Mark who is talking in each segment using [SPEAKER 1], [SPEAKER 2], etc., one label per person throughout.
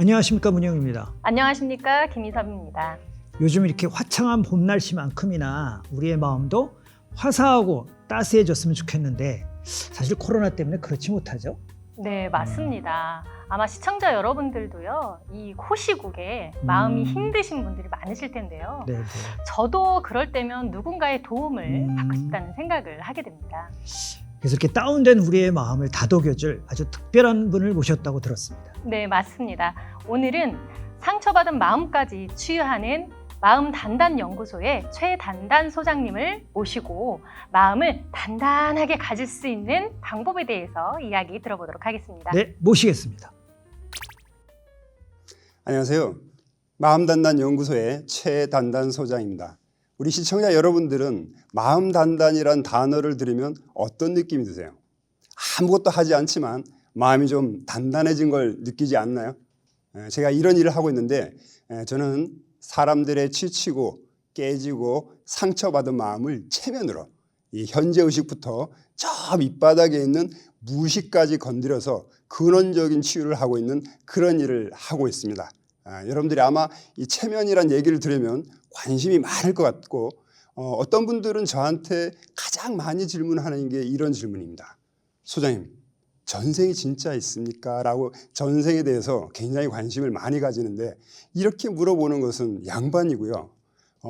[SPEAKER 1] 안녕하십니까, 문영입니다.
[SPEAKER 2] 안녕하십니까, 김희섭입니다.
[SPEAKER 1] 요즘 이렇게 화창한 봄 날씨만큼이나 우리의 마음도 화사하고 따스해졌으면 좋겠는데 사실 코로나 때문에 그렇지 못하죠.
[SPEAKER 2] 네, 맞습니다. 아마 시청자 여러분들도요, 이 코시국에 마음이 힘드신 분들이 많으실 텐데요.
[SPEAKER 1] 네.
[SPEAKER 2] 저도 그럴 때면 누군가의 도움을 받고 싶다는 생각을 하게 됩니다.
[SPEAKER 1] 그래서 이렇게 다운된 우리의 마음을 다독여줄 아주 특별한 분을 모셨다고 들었습니다.
[SPEAKER 2] 네, 맞습니다. 오늘은 상처받은 마음까지 치유하는 마음 단단 연구소의 최단단 소장님을 모시고 마음을 단단하게 가질 수 있는 방법에 대해서 이야기 들어보도록 하겠습니다.
[SPEAKER 1] 네, 모시겠습니다.
[SPEAKER 3] 안녕하세요. 마음단단 연구소의 최단단 소장입니다. 우리 시청자 여러분들은 마음단단이란 단어를 들으면 어떤 느낌이 드세요? 아무것도 하지 않지만 마음이 좀 단단해진 걸 느끼지 않나요? 제가 이런 일을 하고 있는데 저는 사람들의 지치고 깨지고 상처받은 마음을 체면으로 이 현재의식부터 저 밑바닥에 있는 무의식까지 건드려서 근원적인 치유를 하고 있는 그런 일을 하고 있습니다. 여러분들이 아마 이 체면이란 얘기를 들으면 관심이 많을 것 같고 어떤 분들은 저한테 가장 많이 질문하는 게 이런 질문입니다. 소장님, 전생이 진짜 있습니까? 라고 전생에 대해서 굉장히 관심을 많이 가지는데 이렇게 물어보는 것은 양반이고요.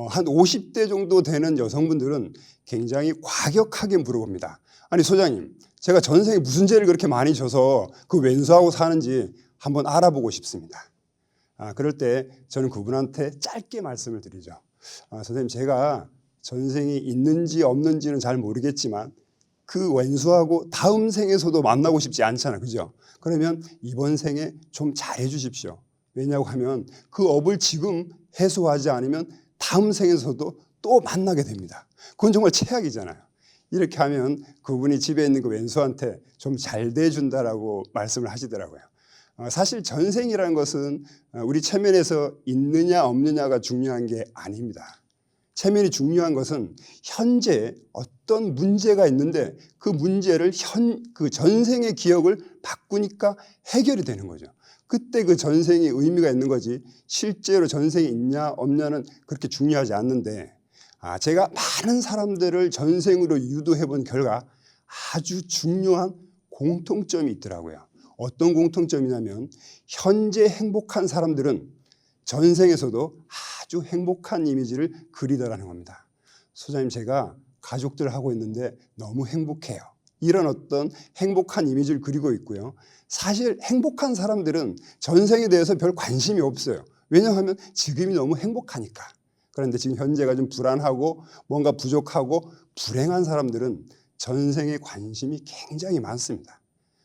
[SPEAKER 3] 한 50대 정도 되는 여성분들은 굉장히 과격하게 물어봅니다. 아니 소장님, 제가 전생에 무슨 죄를 그렇게 많이 져서 그 왼수하고 사는지 한번 알아보고 싶습니다. 그럴 때 저는 그분한테 짧게 말씀을 드리죠. 선생님, 제가 전생이 있는지 없는지는 잘 모르겠지만 그 왼수하고 다음 생에서도 만나고 싶지 않잖아요. 그죠? 그러면 이번 생에 좀 잘해 주십시오. 왜냐고 하면 그 업을 지금 해소하지 않으면 다음 생에서도 또 만나게 됩니다. 그건 정말 최악이잖아요. 이렇게 하면 그분이 집에 있는 그 왼수한테 좀 잘 대준다라고 말씀을 하시더라고요. 사실 전생이라는 것은 우리 체면에서 있느냐 없느냐가 중요한 게 아닙니다. 체면이 중요한 것은 현재 어떤 문제가 있는데 그 문제를 그 전생의 기억을 바꾸니까 해결이 되는 거죠. 그때 그 전생이 의미가 있는 거지 실제로 전생이 있냐 없냐는 그렇게 중요하지 않는데 제가 많은 사람들을 전생으로 유도해 본 결과 아주 중요한 공통점이 있더라고요. 어떤 공통점이냐면 현재 행복한 사람들은 전생에서도 아주 행복한 이미지를 그리더라는 겁니다. 소장님, 제가 가족들 하고 있는데 너무 행복해요. 이런 어떤 행복한 이미지를 그리고 있고요. 사실 행복한 사람들은 전생에 대해서 별 관심이 없어요. 왜냐하면 지금이 너무 행복하니까. 그런데 지금 현재가 좀 불안하고 뭔가 부족하고 불행한 사람들은 전생에 관심이 굉장히 많습니다.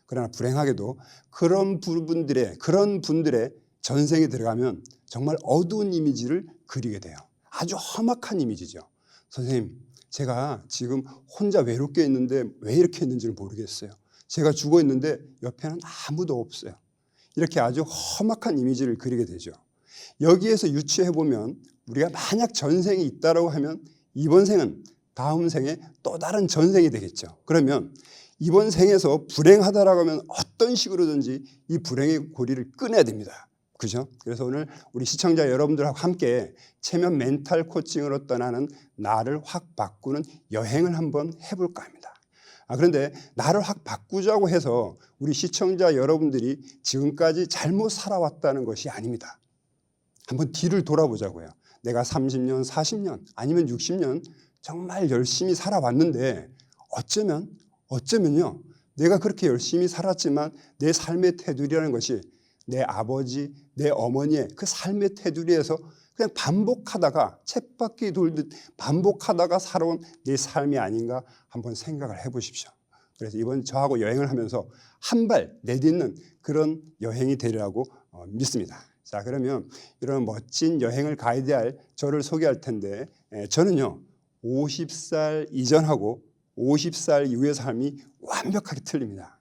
[SPEAKER 3] 그러나 불행하게도 그런 분들의 전생에 들어가면 정말 어두운 이미지를 그리게 돼요. 아주 험악한 이미지죠. 선생님, 제가 지금 혼자 외롭게 있는데 왜 이렇게 있는지를 모르겠어요. 제가 죽어 있는데 옆에는 아무도 없어요. 이렇게 아주 험악한 이미지를 그리게 되죠. 여기에서 유추해 보면 우리가 만약 전생이 있다고 하면 이번 생은 다음 생에 또 다른 전생이 되겠죠. 그러면 이번 생에서 불행하다라고 하면 어떤 식으로든지 이 불행의 고리를 끊어야 됩니다. 그죠? 그래서 오늘 우리 시청자 여러분들하고 함께 체면 멘탈 코칭으로 떠나는 나를 확 바꾸는 여행을 한번 해볼까 합니다. 그런데 나를 확 바꾸자고 해서 우리 시청자 여러분들이 지금까지 잘못 살아왔다는 것이 아닙니다. 한번 뒤를 돌아보자고요. 내가 30년, 40년 아니면 60년 정말 열심히 살아왔는데 어쩌면요. 내가 그렇게 열심히 살았지만 내 삶의 테두리라는 것이 내 아버지, 내 어머니의 그 삶의 테두리에서 그냥 반복하다가 쳇바퀴 돌듯 반복하다가 살아온 내 삶이 아닌가 한번 생각을 해보십시오. 그래서 이번 저하고 여행을 하면서 한 발 내딛는 그런 여행이 되리라고 믿습니다. 자, 그러면 이런 멋진 여행을 가이드할 저를 소개할 텐데 저는요 50살 이전하고 50살 이후의 삶이 완벽하게 틀립니다.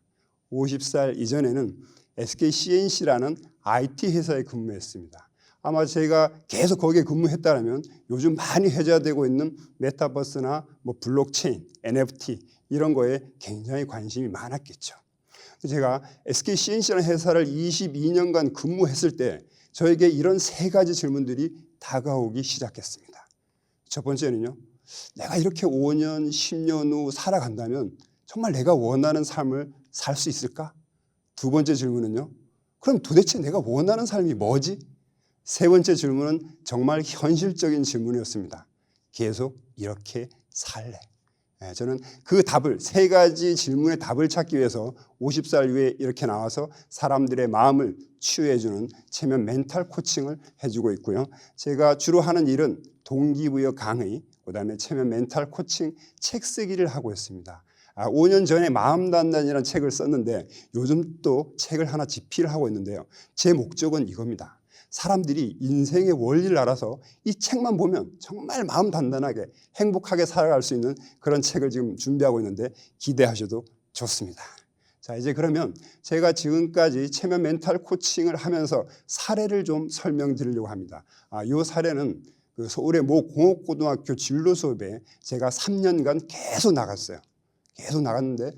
[SPEAKER 3] 50살 이전에는 SK CNC라는 IT 회사에 근무했습니다. 아마 제가 계속 거기에 근무했다면 요즘 많이 회자되고 있는 메타버스나 블록체인, NFT 이런 거에 굉장히 관심이 많았겠죠. 제가 SK CNC라는 회사를 22년간 근무했을 때 저에게 이런 세 가지 질문들이 다가오기 시작했습니다. 첫 번째는요. 내가 이렇게 5년, 10년 후 살아간다면 정말 내가 원하는 삶을 살 수 있을까? 두 번째 질문은요. 그럼 도대체 내가 원하는 삶이 뭐지? 세 번째 질문은 정말 현실적인 질문이었습니다. 계속 이렇게 살래? 저는 그 답을, 세 가지 질문의 답을 찾기 위해서 50살 후에 이렇게 나와서 사람들의 마음을 치유해주는 체면 멘탈 코칭을 해주고 있고요. 제가 주로 하는 일은 동기부여 강의, 그다음에 체면 멘탈 코칭 책 쓰기를 하고 있습니다. 5년 전에 마음단단이라는 책을 썼는데 요즘 또 책을 하나 집필을 하고 있는데요. 제 목적은 이겁니다. 사람들이 인생의 원리를 알아서 이 책만 보면 정말 마음 단단하게 행복하게 살아갈 수 있는 그런 책을 지금 준비하고 있는데 기대하셔도 좋습니다. 자, 이제 그러면 제가 지금까지 체면 멘탈 코칭을 하면서 사례를 좀 설명드리려고 합니다. 이 사례는 그 서울의 모 공업고등학교 진로 수업에 제가 3년간 계속 나갔어요. 계속 나갔는데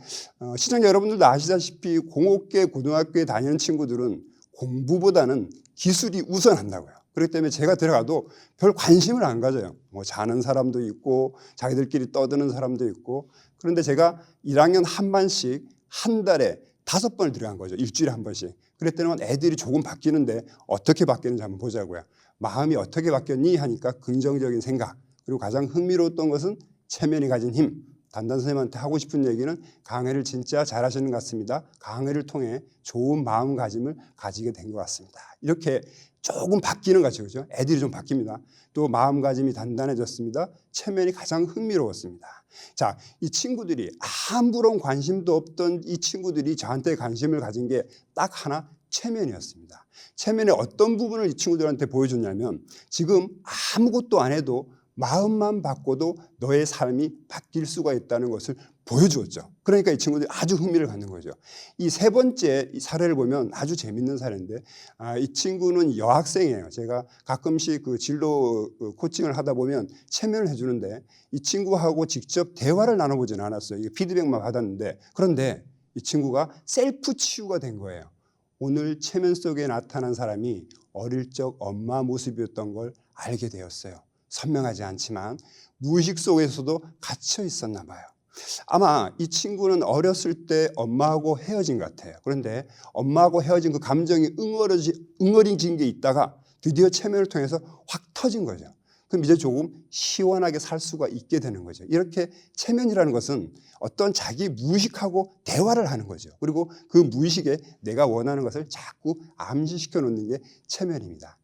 [SPEAKER 3] 시청자 여러분들도 아시다시피 공업계 고등학교에 다니는 친구들은 공부보다는 기술이 우선한다고요. 그렇기 때문에 제가 들어가도 별 관심을 안 가져요. 뭐 자는 사람도 있고 자기들끼리 떠드는 사람도 있고. 그런데 제가 1학년 한 반씩 한 달에 5번을 들어간 거죠. 일주일에 한 번씩. 그랬더니 애들이 조금 바뀌는데 어떻게 바뀌는지 한번 보자고요. 마음이 어떻게 바뀌었니 하니까 긍정적인 생각. 그리고 가장 흥미로웠던 것은 체면이 가진 힘. 단단 선생님한테 하고 싶은 얘기는 강의를 진짜 잘하시는 것 같습니다. 강의를 통해 좋은 마음가짐을 가지게 된 것 같습니다. 이렇게 조금 바뀌는 거죠. 그죠? 애들이 좀 바뀝니다. 또 마음가짐이 단단해졌습니다. 체면이 가장 흥미로웠습니다. 자, 이 친구들이 아무런 관심도 없던 이 친구들이 저한테 관심을 가진 게 딱 하나 체면이었습니다. 체면의 어떤 부분을 이 친구들한테 보여줬냐면 지금 아무것도 안 해도 마음만 바꿔도 너의 삶이 바뀔 수가 있다는 것을 보여주었죠. 그러니까 이 친구들이 아주 흥미를 갖는 거죠. 이 세 번째 사례를 보면 아주 재밌는 사례인데 이 친구는 여학생이에요. 제가 가끔씩 그 진로 코칭을 하다 보면 체면을 해주는데 이 친구하고 직접 대화를 나눠보지는 않았어요. 이게 피드백만 받았는데 그런데 이 친구가 셀프 치유가 된 거예요. 오늘 체면 속에 나타난 사람이 어릴 적 엄마 모습이었던 걸 알게 되었어요. 선명하지 않지만 무의식 속에서도 갇혀 있었나 봐요. 아마 이 친구는 어렸을 때 엄마하고 헤어진 것 같아요. 그런데 엄마하고 헤어진 그 감정이 응어리진 게 있다가 드디어 체면을 통해서 확 터진 거죠. 그럼 이제 조금 시원하게 살 수가 있게 되는 거죠. 이렇게 체면이라는 것은 어떤 자기 무의식하고 대화를 하는 거죠. 그리고 그 무의식에 내가 원하는 것을 자꾸 암시시켜 놓는 게 체면입니다.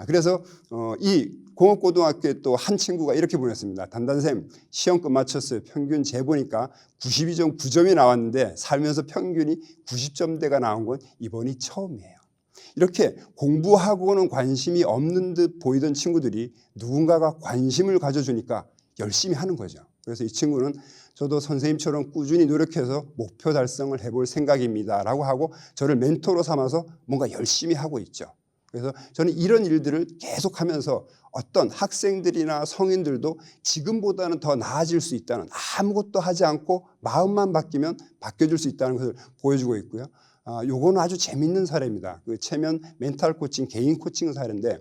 [SPEAKER 3] 그래서 이 공업고등학교에 또 한 친구가 이렇게 보냈습니다. 단단쌤 시험 끝마쳤어요. 평균 재보니까 92.9점이 나왔는데 살면서 평균이 90점대가 나온 건 이번이 처음이에요. 이렇게 공부하고는 관심이 없는 듯 보이던 친구들이 누군가가 관심을 가져주니까 열심히 하는 거죠. 그래서 이 친구는 저도 선생님처럼 꾸준히 노력해서 목표 달성을 해볼 생각입니다 라고 하고 저를 멘토로 삼아서 뭔가 열심히 하고 있죠. 그래서 저는 이런 일들을 계속하면서 어떤 학생들이나 성인들도 지금보다는 더 나아질 수 있다는, 아무것도 하지 않고 마음만 바뀌면 바뀌어질 수 있다는 것을 보여주고 있고요. 요거는 아주 재밌는 사례입니다. 그 체면 멘탈 코칭, 개인 코칭 사례인데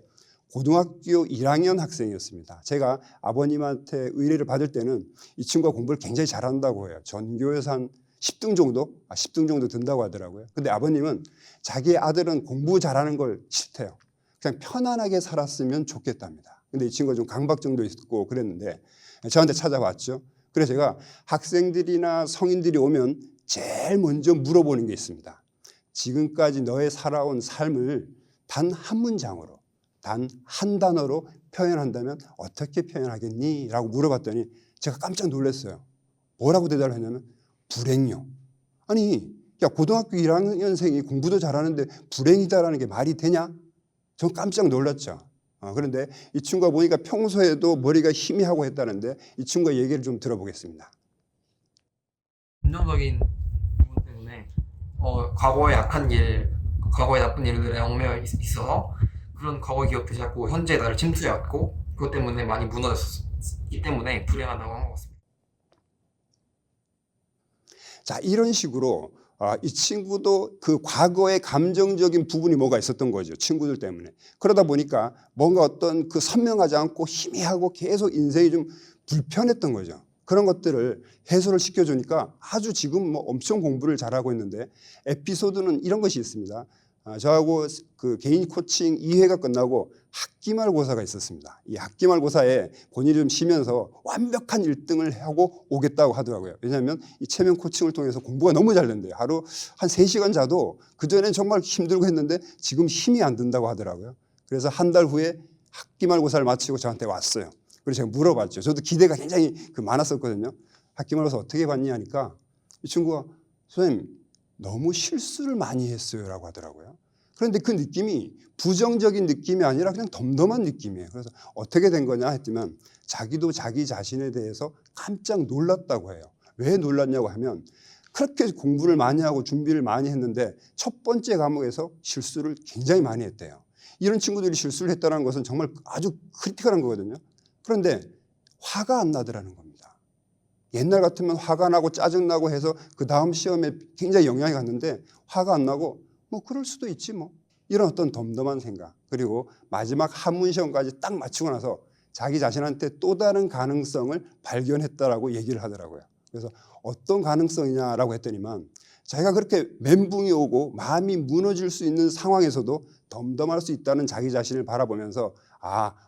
[SPEAKER 3] 고등학교 1학년 학생이었습니다. 제가 아버님한테 의뢰를 받을 때는 이 친구가 공부를 굉장히 잘한다고 해요. 전교에서 한 10등 정도 든다고 하더라고요. 근데 아버님은 자기 아들은 공부 잘하는 걸 싫대요. 그냥 편안하게 살았으면 좋겠답니다. 근데 이 친구가 좀 강박증도 있고 그랬는데 저한테 찾아왔죠. 그래서 제가 학생들이나 성인들이 오면 제일 먼저 물어보는 게 있습니다. 지금까지 너의 살아온 삶을 단 한 문장으로, 단 한 단어로 표현한다면 어떻게 표현하겠니? 라고 물어봤더니 제가 깜짝 놀랐어요. 뭐라고 대답을 했냐면 불행요. 아니, 야, 고등학교 1학년생이 공부도 잘하는데 불행이다라는 게 말이 되냐? 전 깜짝 놀랐죠. 그런데 이 친구가 보니까 평소에도 머리가 희미하고 했다는데 이 친구의 얘기를 좀 들어보겠습니다.
[SPEAKER 4] 긍정적인 부분 때문에 과거의 약한 일, 과거의 나쁜 일들에 얽매여 있어서 그런 과거 기억들이 자꾸 현재 나를 침투해왔고 그것 때문에 많이 무너졌기 때문에 불행하다고 한 것 같습니다.
[SPEAKER 3] 자, 이런 식으로 이 친구도 그 과거의 감정적인 부분이 뭐가 있었던 거죠. 친구들 때문에. 그러다 보니까 뭔가 어떤 그 선명하지 않고 희미하고 계속 인생이 좀 불편했던 거죠. 그런 것들을 해소를 시켜주니까 아주 지금 뭐 엄청 공부를 잘하고 있는데, 에피소드는 이런 것이 있습니다. 저하고 그 개인 코칭 2회가 끝나고 학기말고사가 있었습니다. 이 학기말고사에 본인이 좀 쉬면서 완벽한 1등을 하고 오겠다고 하더라고요. 왜냐하면 이 체면 코칭을 통해서 공부가 너무 잘 된대요. 하루 한 3시간 자도 그전엔 정말 힘들고 했는데 지금 힘이 안 든다고 하더라고요. 그래서 한 달 후에 학기말고사를 마치고 저한테 왔어요. 그래서 제가 물어봤죠. 저도 기대가 굉장히 많았었거든요. 학기말고사 어떻게 봤니 하니까 이 친구가 선생님 너무 실수를 많이 했어요 라고 하더라고요. 그런데 그 느낌이 부정적인 느낌이 아니라 그냥 덤덤한 느낌이에요. 그래서 어떻게 된 거냐 했더니 자기도 자기 자신에 대해서 깜짝 놀랐다고 해요. 왜 놀랐냐고 하면 그렇게 공부를 많이 하고 준비를 많이 했는데 첫 번째 과목에서 실수를 굉장히 많이 했대요. 이런 친구들이 실수를 했다는 것은 정말 아주 크리티컬한 거거든요. 그런데 화가 안 나더라는 겁니다. 옛날 같으면 화가 나고 짜증나고 해서 그 다음 시험에 굉장히 영향이 갔는데 화가 안 나고 뭐 그럴 수도 있지 뭐, 이런 어떤 덤덤한 생각. 그리고 마지막 한문 시험까지 딱 마치고 나서 자기 자신한테 또 다른 가능성을 발견했다라고 얘기를 하더라고요. 그래서 어떤 가능성이냐라고 했더니만 자기가 그렇게 멘붕이 오고 마음이 무너질 수 있는 상황에서도 덤덤할 수 있다는 자기 자신을 바라보면서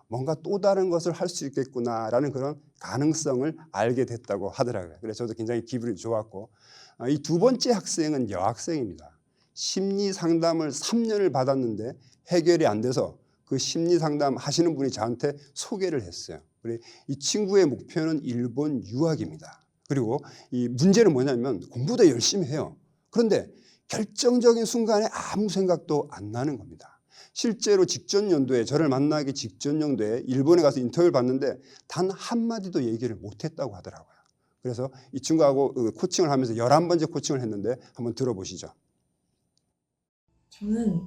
[SPEAKER 3] 뭔가 또 다른 것을 할 수 있겠구나라는 그런 가능성을 알게 됐다고 하더라고요. 그래서 저도 굉장히 기분이 좋았고, 이 두 번째 학생은 여학생입니다. 심리 상담을 3년을 받았는데 해결이 안 돼서 그 심리 상담 하시는 분이 저한테 소개를 했어요. 그래, 이 친구의 목표는 일본 유학입니다. 그리고 이 문제는 뭐냐면 공부도 열심히 해요. 그런데 결정적인 순간에 아무 생각도 안 나는 겁니다. 실제로 직전 연도에, 저를 만나기 직전 연도에 일본에 가서 인터뷰를 봤는데 단 한마디도 얘기를 못했다고 하더라고요. 그래서 이 친구하고 코칭을 하면서 11번째 코칭을 했는데 한번 들어보시죠.
[SPEAKER 5] 저는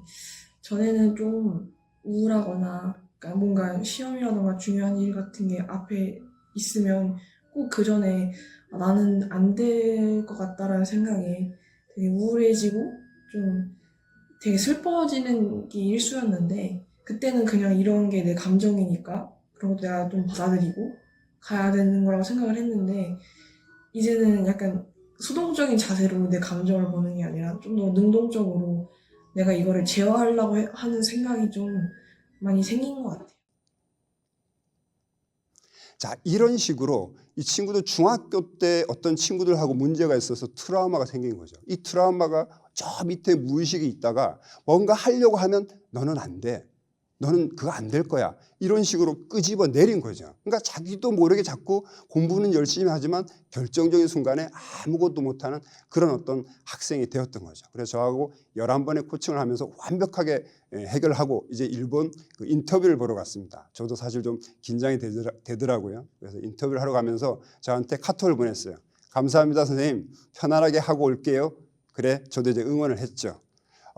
[SPEAKER 5] 전에는 좀 우울하거나 그러니까 뭔가 시험이라던가 중요한 일 같은 게 앞에 있으면 꼭 그 전에 나는 안 될 것 같다라는 생각에 되게 우울해지고 좀 되게 슬퍼지는 게 일수였는데, 그때는 그냥 이런 게 내 감정이니까 그런 것도 내가 좀 받아들이고 가야 되는 거라고 생각을 했는데, 이제는 약간 수동적인 자세로 내 감정을 보는 게 아니라 좀 더 능동적으로 내가 이거를 제어하려고 하는 생각이 좀 많이 생긴 것 같아요.
[SPEAKER 3] 자, 이런 식으로 이 친구도 중학교 때 어떤 친구들하고 문제가 있어서 트라우마가 생긴 거죠. 이 트라우마가 저 밑에 무의식이 있다가 뭔가 하려고 하면 너는 안 돼, 너는 그거 안 될 거야, 이런 식으로 끄집어 내린 거죠. 그러니까 자기도 모르게 자꾸 공부는 열심히 하지만 결정적인 순간에 아무것도 못하는 그런 어떤 학생이 되었던 거죠. 그래서 저하고 11번의 코칭을 하면서 완벽하게 해결하고 이제 일본 그 인터뷰를 보러 갔습니다. 저도 사실 좀 긴장이 되더라고요. 그래서 인터뷰를 하러 가면서 저한테 카톡을 보냈어요. 감사합니다 선생님, 편안하게 하고 올게요. 그래, 저도 이제 응원을 했죠.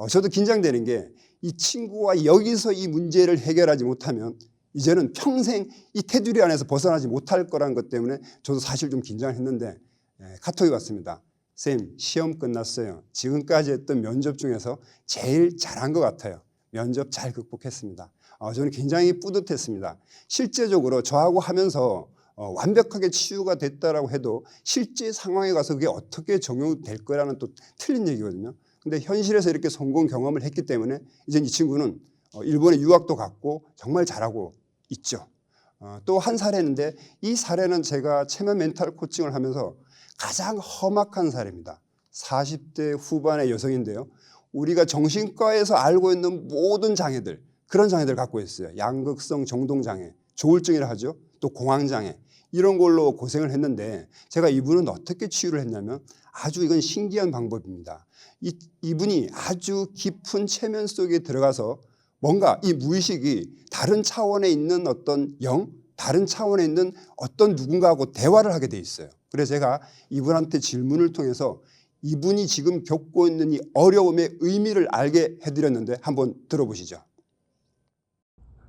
[SPEAKER 3] 저도 긴장되는 게 이 친구와 여기서 이 문제를 해결하지 못하면 이제는 평생 이 테두리 안에서 벗어나지 못할 거라는 것 때문에 저도 사실 좀 긴장을 했는데 카톡이 왔습니다. 쌤, 시험 끝났어요. 지금까지 했던 면접 중에서 제일 잘한 것 같아요. 면접 잘 극복했습니다. 저는 굉장히 뿌듯했습니다. 실제적으로 저하고 하면서 완벽하게 치유가 됐다라고 해도 실제 상황에 가서 그게 어떻게 적용될 거라는 또 틀린 얘기거든요. 근데 현실에서 이렇게 성공 경험을 했기 때문에 이제 이 친구는 일본에 유학도 갔고 정말 잘하고 있죠. 또 한 사례인데 이 사례는 제가 체면 멘탈 코칭을 하면서 가장 험악한 사례입니다. 40대 후반의 여성인데요. 우리가 정신과에서 알고 있는 모든 장애들, 그런 장애들을 갖고 있어요. 양극성 정동장애, 조울증이라 하죠. 또 공황장애, 이런 걸로 고생을 했는데 제가 이분은 어떻게 치유를 했냐면 아주 이건 신기한 방법입니다. 이분이 아주 깊은 체면 속에 들어가서 뭔가 이 무의식이 다른 차원에 있는 어떤 다른 차원에 있는 어떤 누군가하고 대화를 하게 돼 있어요. 그래서 제가 이분한테 질문을 통해서 이분이 지금 겪고 있는 이 어려움의 의미를 알게 해드렸는데 한번 들어보시죠.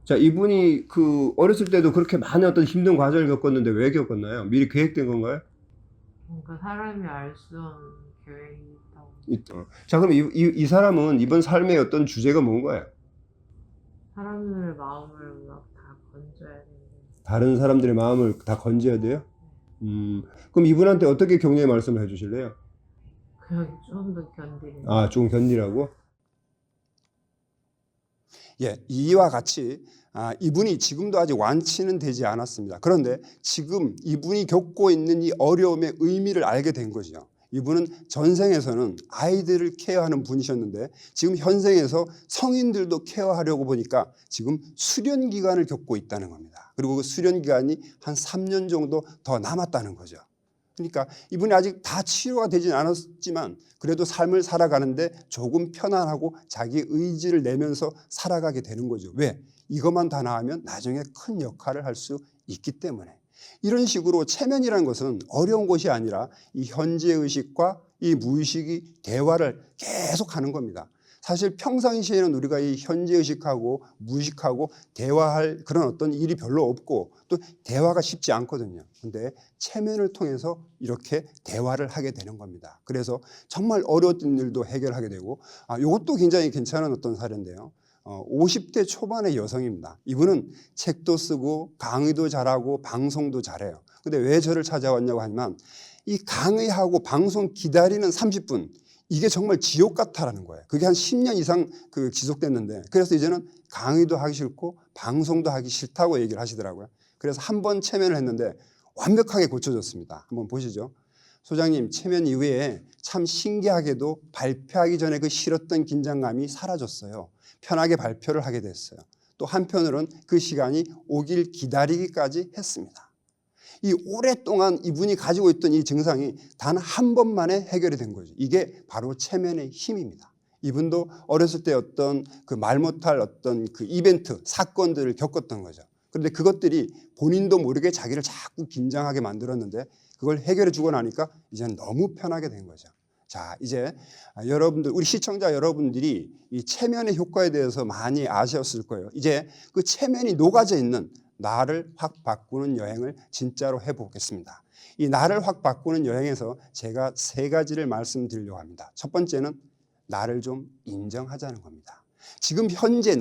[SPEAKER 6] 자, 이분이 그 어렸을 때도 그렇게 많은 어떤 힘든 과정을 겪었는데 왜 겪었나요? 미리 계획된 건가요?
[SPEAKER 7] 뭔가 사람이 알 수 없는 계획이 있다고
[SPEAKER 6] 자, 그럼 이 사람은 이번 삶의 어떤 주제가 뭔가요?
[SPEAKER 7] 사람들 마음을 막 다 건져야 되는.
[SPEAKER 6] 다른 사람들의 마음을 다 건져야 돼요? 그럼 이분한테 어떻게 격려의 말씀을 해주실래요?
[SPEAKER 7] 그냥 좀 더 견디는.
[SPEAKER 6] 아, 좀 견디라고?
[SPEAKER 3] 예, 이와 같이 이분이 지금도 아직 완치는 되지 않았습니다. 그런데 지금 이분이 겪고 있는 이 어려움의 의미를 알게 된 거죠. 이분은 전생에서는 아이들을 케어하는 분이셨는데 지금 현생에서 성인들도 케어하려고 보니까 지금 수련 기간을 겪고 있다는 겁니다. 그리고 그 수련 기간이 한 3년 정도 더 남았다는 거죠. 그러니까 이분이 아직 다 치료가 되진 않았지만 그래도 삶을 살아가는데 조금 편안하고 자기 의지를 내면서 살아가게 되는 거죠. 왜? 이것만 다 나으면 나중에 큰 역할을 할 수 있기 때문에. 이런 식으로 체면이라는 것은 어려운 것이 아니라 이 현재의식과 이 무의식이 대화를 계속하는 겁니다. 사실 평상시에는 우리가 이 현재의식하고 무의식하고 대화할 그런 어떤 일이 별로 없고 또 대화가 쉽지 않거든요. 근데 체면을 통해서 이렇게 대화를 하게 되는 겁니다. 그래서 정말 어려웠던 일도 해결하게 되고 이것도 굉장히 괜찮은 어떤 사례인데요. 50대 초반의 여성입니다. 이분은 책도 쓰고 강의도 잘하고 방송도 잘해요. 근데 왜 저를 찾아왔냐고 하면 이 강의하고 방송 기다리는 30분 이게 정말 지옥 같다라는 거예요. 그게 한 10년 이상 지속됐는데 그래서 이제는 강의도 하기 싫고 방송도 하기 싫다고 얘기를 하시더라고요. 그래서 한 번 체면을 했는데 완벽하게 고쳐졌습니다. 한번 보시죠. 소장님, 체면 이후에 참 신기하게도 발표하기 전에 그 싫었던 긴장감이 사라졌어요. 편하게 발표를 하게 됐어요. 또 한편으로는 그 시간이 오길 기다리기까지 했습니다. 이 오랫동안 이분이 가지고 있던 이 증상이 단 한 번만에 해결이 된 거죠. 이게 바로 체면의 힘입니다. 이분도 어렸을 때 어떤 그 말 못할 어떤 그 이벤트, 사건들을 겪었던 거죠. 그런데 그것들이 본인도 모르게 자기를 자꾸 긴장하게 만들었는데 그걸 해결해 주고 나니까 이제는 너무 편하게 된 거죠. 자, 이제 여러분들, 우리 시청자 여러분들이 이 체면의 효과에 대해서 많이 아셨을 거예요. 이제 그 체면이 녹아져 있는 나를 확 바꾸는 여행을 진짜로 해보겠습니다. 이 나를 확 바꾸는 여행에서 제가 3가지를 말씀드리려고 합니다. 첫 번째는 나를 좀 인정하자는 겁니다. 지금 현재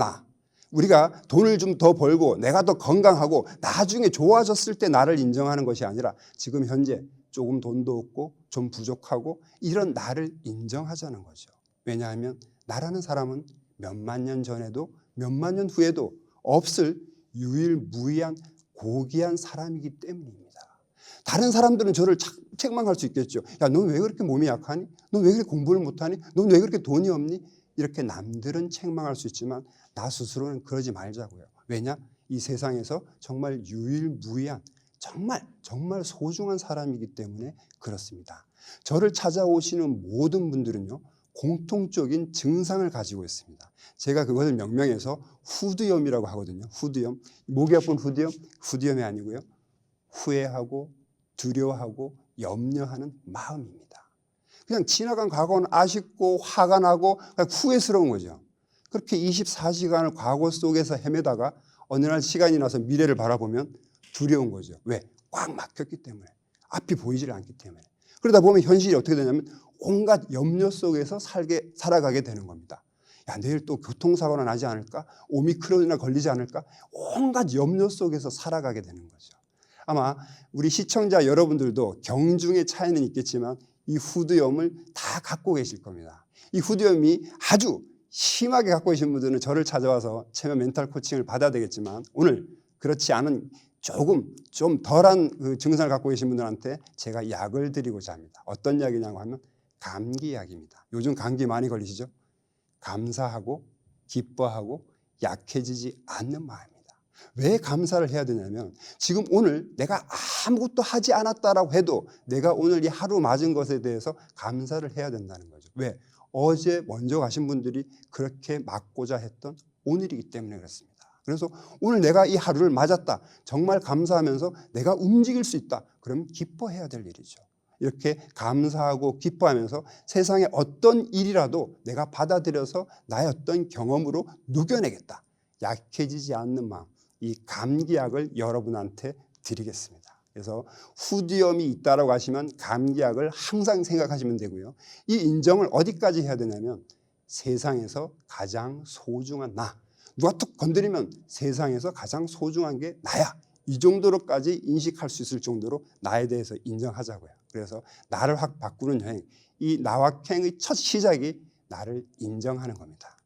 [SPEAKER 3] 우리가 돈을 좀 더 벌고 내가 더 건강하고 나중에 좋아졌을 때 나를 인정하는 것이 아니라 지금 현재 조금 돈도 없고 좀 부족하고 이런 나를 인정하자는 거죠. 왜냐하면 나라는 사람은 몇만 년 전에도 몇만 년 후에도 없을 유일무이한 고귀한 사람이기 때문입니다. 다른 사람들은 저를 책망할 수 있겠죠. 야, 너 왜 그렇게 몸이 약하니? 너 왜 그렇게 공부를 못하니? 너 왜 그렇게 돈이 없니? 이렇게 남들은 책망할 수 있지만 나 스스로는 그러지 말자고요. 왜냐? 이 세상에서 정말 유일무이한 정말 소중한 사람이기 때문에 그렇습니다. 저를 찾아오시는 모든 분들은요, 공통적인 증상을 가지고 있습니다. 제가 그것을 명명해서 후두염이라고 하거든요. 후두염. 목이 아픈 후두염? 후두염이 아니고요. 후회하고 두려워하고 염려하는 마음입니다. 그냥 지나간 과거는 아쉽고 화가 나고 후회스러운 거죠. 그렇게 24시간을 과거 속에서 헤매다가 어느 날 시간이 나서 미래를 바라보면 두려운 거죠. 왜? 꽉 막혔기 때문에. 앞이 보이질 않기 때문에. 그러다 보면 현실이 어떻게 되냐면 온갖 염려 속에서 살아가게 되는 겁니다. 야, 내일 또 교통사고가 나지 않을까? 오미크론이나 걸리지 않을까? 온갖 염려 속에서 살아가게 되는 거죠. 아마 우리 시청자 여러분들도 경중의 차이는 있겠지만 이 후두염을 다 갖고 계실 겁니다. 이 후두염이 아주 심하게 갖고 계신 분들은 저를 찾아와서 체면 멘탈 코칭을 받아야 되겠지만 오늘 그렇지 않은 조금 좀 덜한 그 증상을 갖고 계신 분들한테 제가 약을 드리고자 합니다. 어떤 약이냐고 하면 감기 약입니다. 요즘 감기 많이 걸리시죠? 감사하고 기뻐하고 약해지지 않는 마음입니다. 왜 감사를 해야 되냐면 지금 오늘 내가 아무것도 하지 않았다라고 해도 내가 오늘 이 하루 맞은 것에 대해서 감사를 해야 된다는 거죠. 왜? 어제 먼저 가신 분들이 그렇게 맞고자 했던 오늘이기 때문에 그렇습니다. 그래서 오늘 내가 이 하루를 맞았다. 정말 감사하면서 내가 움직일 수 있다. 그럼 기뻐해야 될 일이죠. 이렇게 감사하고 기뻐하면서 세상에 어떤 일이라도 내가 받아들여서 나의 어떤 경험으로 녹여내겠다. 약해지지 않는 마음, 이 감기약을 여러분한테 드리겠습니다. 그래서 후두염이 있다라고 하시면 감기약을 항상 생각하시면 되고요. 이 인정을 어디까지 해야 되냐면 세상에서 가장 소중한 나. 누가 툭 건드리면 세상에서 가장 소중한 게 나야. 이 정도로까지 인식할 수 있을 정도로 나에 대해서 인정하자고요. 그래서 나를 확 바꾸는 여행, 이 나확행의 첫 시작이 나를 인정하는 겁니다.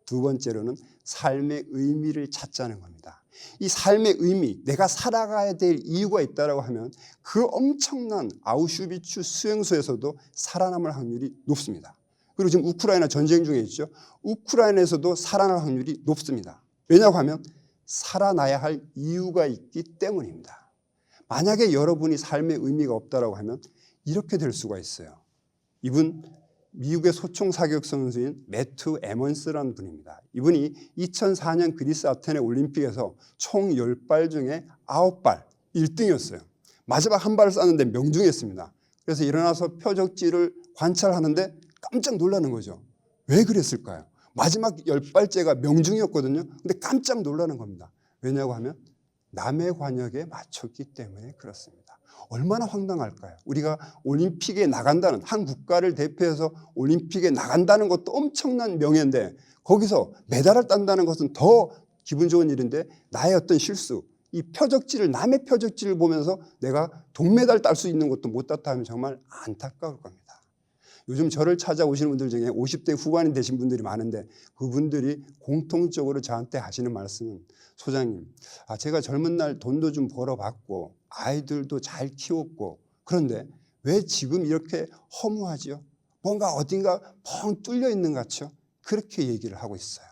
[SPEAKER 3] 두 번째로는 삶의 의미를 찾자는 겁니다. 이 삶의 의미, 내가 살아가야 될 이유가 있다고 하면 그 엄청난 아우슈비츠 수용소에서도 살아남을 확률이 높습니다. 그리고 지금 우크라이나 전쟁 중에 있죠. 우크라이나에서도 살아날 확률이 높습니다. 왜냐고 하면 살아나야 할 이유가 있기 때문입니다. 만약에 여러분이 삶의 의미가 없다고 하면 이렇게 될 수가 있어요. 이분 미국의 소총 사격 선수인 매튜 에먼스라는 분입니다. 이분이 2004년 그리스 아테네 올림픽에서 총 10발 중에 9발 1등이었어요. 마지막 한 발을 쐈는데 명중했습니다. 그래서 일어나서 표적지를 관찰하는데 깜짝 놀라는 거죠. 왜 그랬을까요? 마지막 10발째가 명중이었거든요. 근데 깜짝 놀라는 겁니다. 왜냐고 하면 남의 관역에 맞췄기 때문에 그렇습니다. 얼마나 황당할까요? 우리가 올림픽에 나간다는, 한 국가를 대표해서 올림픽에 나간다는 것도 엄청난 명예인데 거기서 메달을 딴다는 것은 더 기분 좋은 일인데 나의 어떤 실수, 이 표적지를, 남의 표적지를 보면서 내가 동메달 딸 수 있는 것도 못 땄다 하면 정말 안타까울 겁니다. 요즘 저를 찾아오시는 분들 중에 50대 후반이 되신 분들이 많은데 그분들이 공통적으로 저한테 하시는 말씀은 소장님, 제가 젊은 날 돈도 좀 벌어봤고 아이들도 잘 키웠고 그런데 왜 지금 이렇게 허무하지요? 뭔가 어딘가 펑 뚫려 있는 것 같죠? 그렇게 얘기를 하고 있어요.